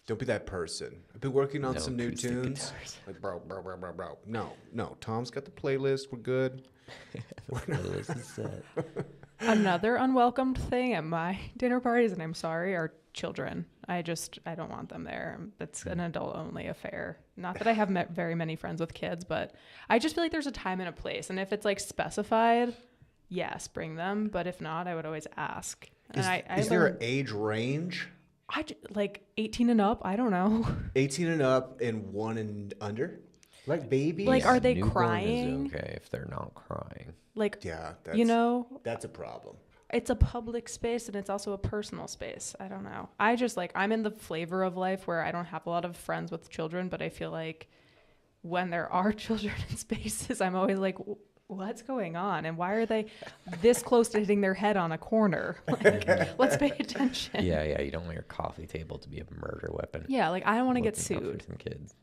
Don't be that person. I've been working on No some new acoustic tunes. guitars. Like, bro. No. Tom's got the playlist. We're good. Playlist is set. Another unwelcomed thing at my dinner parties, and I'm sorry, are children. I don't want them there. It's an adult-only affair. Not that I have met very many friends with kids, but I just feel like there's a time and a place. And if it's like specified, yes, bring them. But if not, I would always ask. And Is there an age range? like 18 and up? I don't know. 18 and up and 1 and under? Like babies? Like, are they Newborn crying? Is okay if they're not crying. Like, Yeah, that's a problem. it's a public space and it's also a personal space. I don't know. I just I'm in the flavor of life where I don't have a lot of friends with children, but I feel like when there are children in spaces, I'm always like, what's going on? And why are they this close to hitting their head on a corner? Like, let's pay attention. Yeah, you don't want your coffee table to be a murder weapon. Yeah, like I don't want to get Looking out for sued. some kids.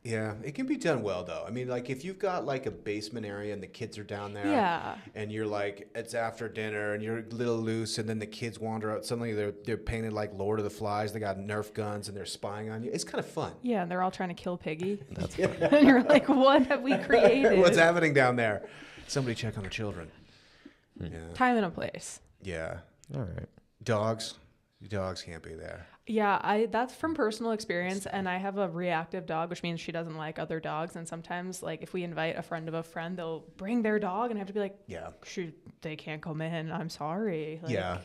Yeah, it can be done well though. I mean, like if you've got like a basement area and the kids are down there, Yeah. and you're like it's after dinner and you're a little loose, and then the kids wander out. Suddenly they're painted like Lord of the Flies. They got Nerf guns and they're spying on you. It's kind of fun. Yeah, and they're all trying to kill Piggy. That's And you're like, what have we created? What's happening down there? Somebody check on the children. Yeah, Time and a place. yeah. all right. Dogs can't be there. Yeah, that's from personal experience, and I have a reactive dog, which means she doesn't like other dogs. And sometimes, like if we invite a friend of a friend, they'll bring their dog, and I have to be like, Yeah. shoot, they can't come in. I'm sorry. Like, Yeah.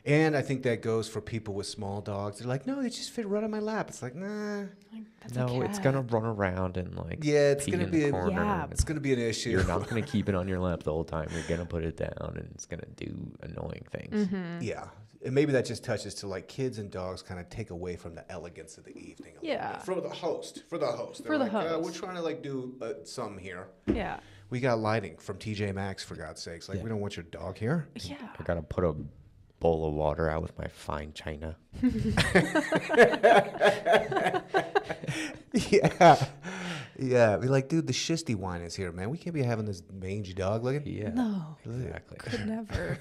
And I think that goes for people with small dogs. They're like, no, they just fit right on my lap. It's like, nah. like, that's a No, it's cat. gonna run around and like Yeah, it's pee gonna in be the a- corner. Yeah. and It's going to be an issue. You're not gonna keep it on your lap the whole time. You're gonna put it down, and it's gonna do annoying things. Yeah. And maybe that just touches to like kids and dogs kind of take away from the elegance of the evening. A little Yeah. bit. For the host. They're For the like, host. we're trying to like do something here. Yeah. We got lighting from TJ Maxx, for God's sakes. Like, Yeah. we don't want your dog here. Yeah. I gotta put a bowl of water out with my fine china. Yeah. Yeah. Be like, dude, the shisty wine is here, man. We can't be having this mangy dog looking. Yeah, No. exactly. Could never.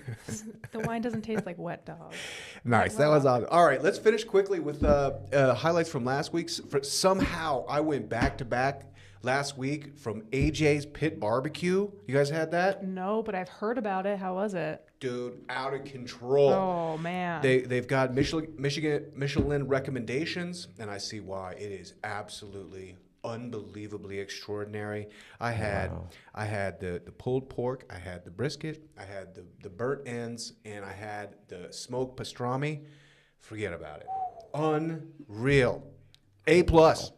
The wine doesn't taste like wet dog. Nice. That was awesome. All right, let's finish quickly with highlights from last week's. Somehow I went back to back last week from AJ's Pit Barbecue. You guys had that? No, but I've heard about it. How was it? Dude, out of control. Oh man. They've got Michelin recommendations, and I see why. It is absolutely unbelievably extraordinary. I had the pulled pork, I had the brisket, I had the burnt ends, and I had the smoked pastrami. Forget about it. Unreal. A plus.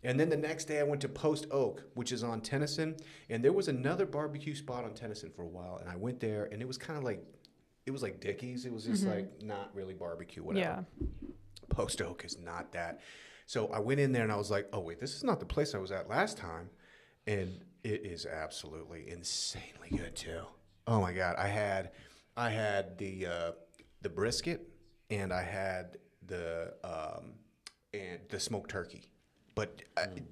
And then the next day I went to Post Oak, which is on Tennyson, and there was another barbecue spot on Tennyson for a while, and I went there, and it was kind of like it was like Dickies. It was just like not really barbecue, whatever. Yeah. Post Oak is not that. So I went in there and I was like, oh wait, this is not the place I was at last time, and it is absolutely insanely good too. Oh my God, I had the brisket and I had the smoked turkey, but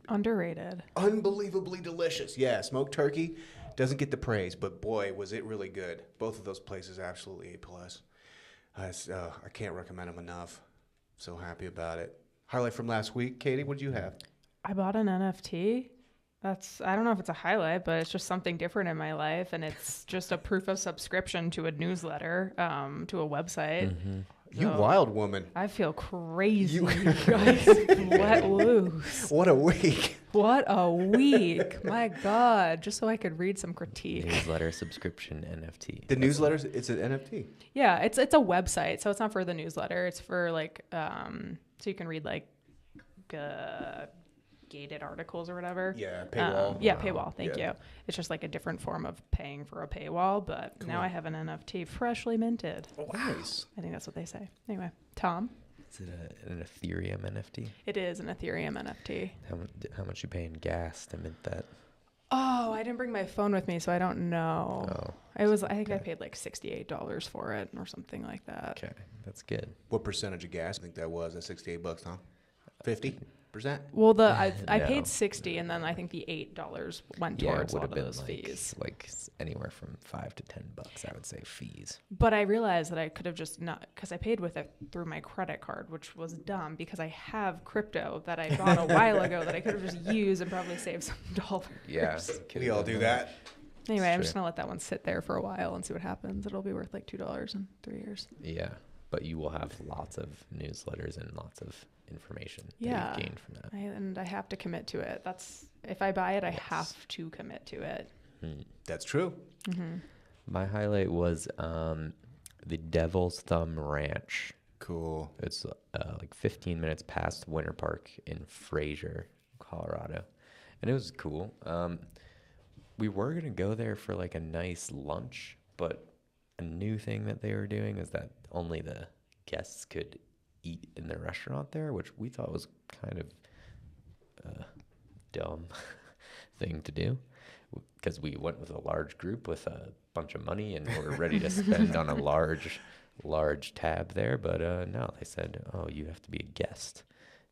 Underrated. unbelievably delicious. Yeah, smoked turkey doesn't get the praise, but boy, was it really good. Both of those places absolutely A+. I can't recommend them enough. So happy about it. Highlight from last week, Katie, what did you have? I bought an NFT. I don't know if it's a highlight, but it's just something different in my life. And it's just a proof of subscription to a newsletter, to a website. You So, wild woman. I feel crazy, guys. Let loose. What a week. What a week. My God. Just so I could read some critique. Newsletter subscription NFT. The newsletters, it's an NFT. Yeah, it's a website. So it's not for the newsletter. It's for like, so you can read like gated articles or whatever. Yeah, paywall. Yeah, paywall. Thank Yeah. you. It's just like a different form of paying for a paywall, but now I have an NFT freshly minted. Nice. I think that's what they say. Anyway, Tom, Is it an Ethereum NFT? it is an Ethereum NFT. How much you pay in gas to mint that? Oh, I didn't bring my phone with me, so I don't know. Oh, I think I paid like $68 for it or something like that. okay, that's good. What percentage of gas? I think that was at $68, huh? 50%? Well, I No. paid 60, and then I think the $8 went Yeah, it towards would all have of been those like fees. anywhere from $5 to $10. I would say fees. But I realized that I could have just not, because I paid with it through my credit card, which was dumb because I have crypto that I bought a while ago that I could have just used and probably saved some dollars. Yeah, We all do that. Anyway, I'm true. just gonna let that one sit there for a while and see what happens. It'll be worth like $2 in 3 years. Yeah, but you will have lots of newsletters and lots of information Yeah. that you've gained from that. And I have to commit to it. If I buy it, I have to commit to it. That's true. My highlight was the Devil's Thumb Ranch. Cool. It's like 15 minutes past Winter Park in Fraser, Colorado, and it was cool. We were gonna go there for like a nice lunch, but a new thing that they were doing is that only the guests could eat in the restaurant there, which we thought was kind of a dumb thing to do, because we went with a large group with a bunch of money and we're ready to spend on a large tab there. But no, they said, oh, you have to be a guest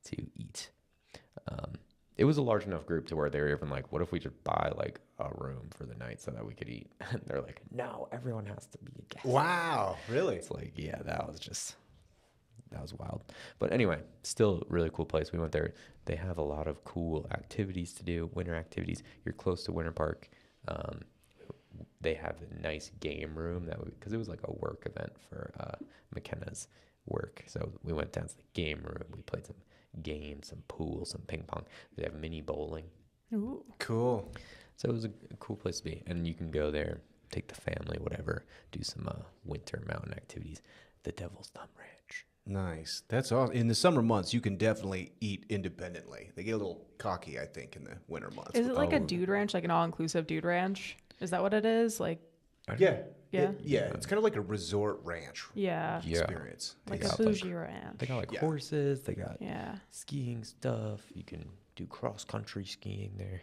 to eat. It was a large enough group to where they were even like, what if we just buy like a room for the night so that we could eat? And they're like, no, everyone has to be a guest. Wow. Really? It's like, yeah, that was wild. But anyway, still a really cool place. We went there. They have a lot of cool activities to do, winter activities. You're close to Winter Park. They have a nice game room because it was like a work event for McKenna's work. So we went down to the game room. We played some games, some pool, some ping pong. They have mini bowling. Ooh. Cool. So it was a cool place to be. And you can go there, take the family, whatever, do some winter mountain activities. The Devil's Thumb Ranch. Nice. That's awesome. In the summer months, you can definitely eat independently. They get a little cocky, I think, in the winter months. Is it like a dude ranch, like an all-inclusive dude ranch? Is that what it is? Like, Yeah. Yeah? It's kind of like a resort ranch yeah, Yeah. experience. like They a got, bougie ranch. They got like Yeah. horses. They got Yeah. skiing stuff. You can do cross-country skiing there.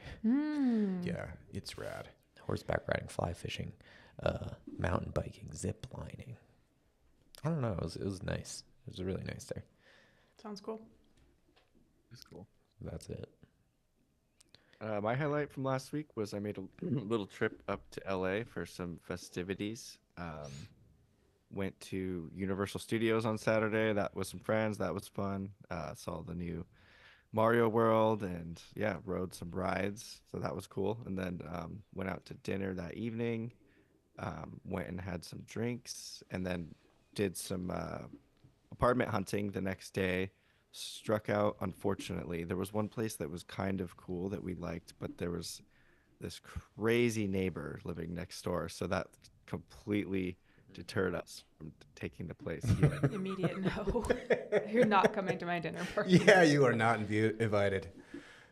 Yeah, it's rad. Horseback riding, fly fishing, mountain biking, zip lining. I don't know. It was nice. It was really nice there. Sounds cool. That's cool. That's it. My highlight from last week was I made a little trip up to LA for some festivities. Went to Universal Studios on Saturday. That was some friends. That was fun. Saw the new Mario World and yeah, rode some rides. So that was cool. And then went out to dinner that evening. Went and had some drinks and then did some apartment hunting the next day. Struck out, unfortunately. There was one place that was kind of cool that we liked, but there was this crazy neighbor living next door. So that completely deterred us from taking the place. Immediate no. You're not coming to my dinner party. Yeah, you are not invited.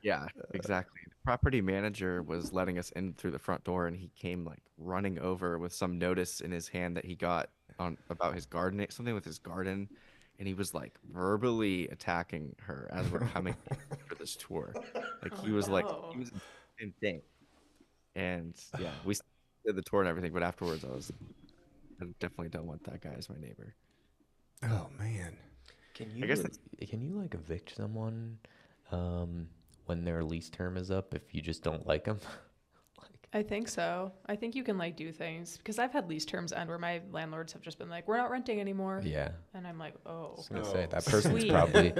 Yeah, exactly. The property manager was letting us in through the front door, and he came like running over with some notice in his hand that he got on about his gardening, something with his garden, and he was like verbally attacking her as we're coming for this tour. Like he was like no. he was insane. And yeah, we did the tour and everything, but afterwards I definitely don't want that guy as my neighbor. Oh man. Can I guess that's you like evict someone when their lease term is up if you just don't like them? I think so. I think you can like do things because I've had lease terms end where my landlords have just been like, "We're not renting anymore," Yeah. and I'm like, "Oh, I was gonna say Oh, that person's sweet. probably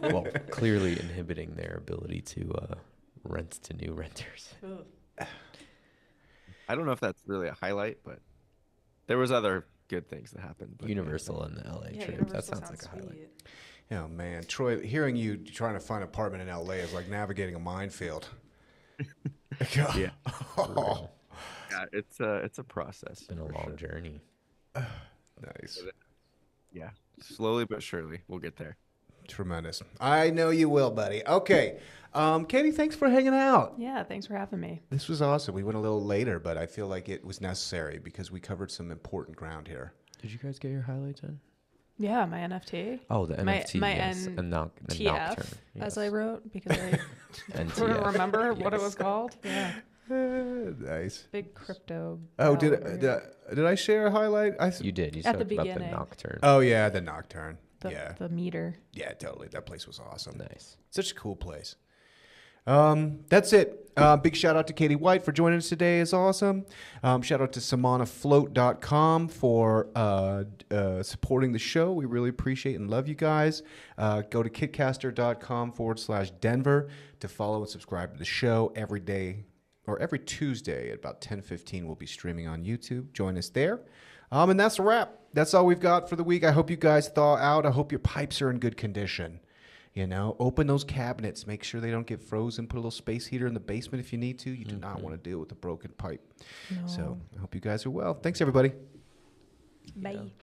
well clearly inhibiting their ability to rent to new renters. ugh." I don't know if that's really a highlight, but there was other good things that happened. But yeah. Universal and the LA Yeah, trip. Universal That sounds like a sweet. highlight. Oh man, Troy, hearing you trying to find an apartment in LA is like navigating a minefield. Yeah. Oh, Yeah, it's a process. It's been a for long sure. journey. nice. Yeah, slowly but surely we'll get there. Tremendous. I know you will, buddy. Okay. Katie, thanks for hanging out. Yeah, thanks for having me. This was awesome. We went a little later, but I feel like it was necessary because we covered some important ground here. Did you guys get your highlights in? Yeah, my NFT. Oh, the My- NFT, my yes. N- The TF, Nocturne. as yes. I wrote, because I couldn't NTF. remember what it Yes. was called. Yeah, Nice. big crypto. Oh, bell over here. did I share a highlight? You did. You At the talked about the beginning. Nocturne. Oh yeah, the Nocturne. the, yeah, the meter. yeah, totally. That place was awesome. Nice. Such a cool place. That's it. Big shout out to Katie White for joining us today. Is awesome. Shout out to SamanahFloat.com for supporting the show. We really appreciate and love you guys. Go to kitcaster.com/Denver to follow and subscribe to the show every day or every Tuesday at about 10:15. We'll be streaming on YouTube. Join us there. And that's a wrap. That's all we've got for the week. I hope you guys thaw out. I hope your pipes are in good condition. You know, open those cabinets. Make sure they don't get frozen. Put a little space heater in the basement if you need to. You do not want to deal with a broken pipe. No. So I hope you guys are well. Thanks, everybody. Bye.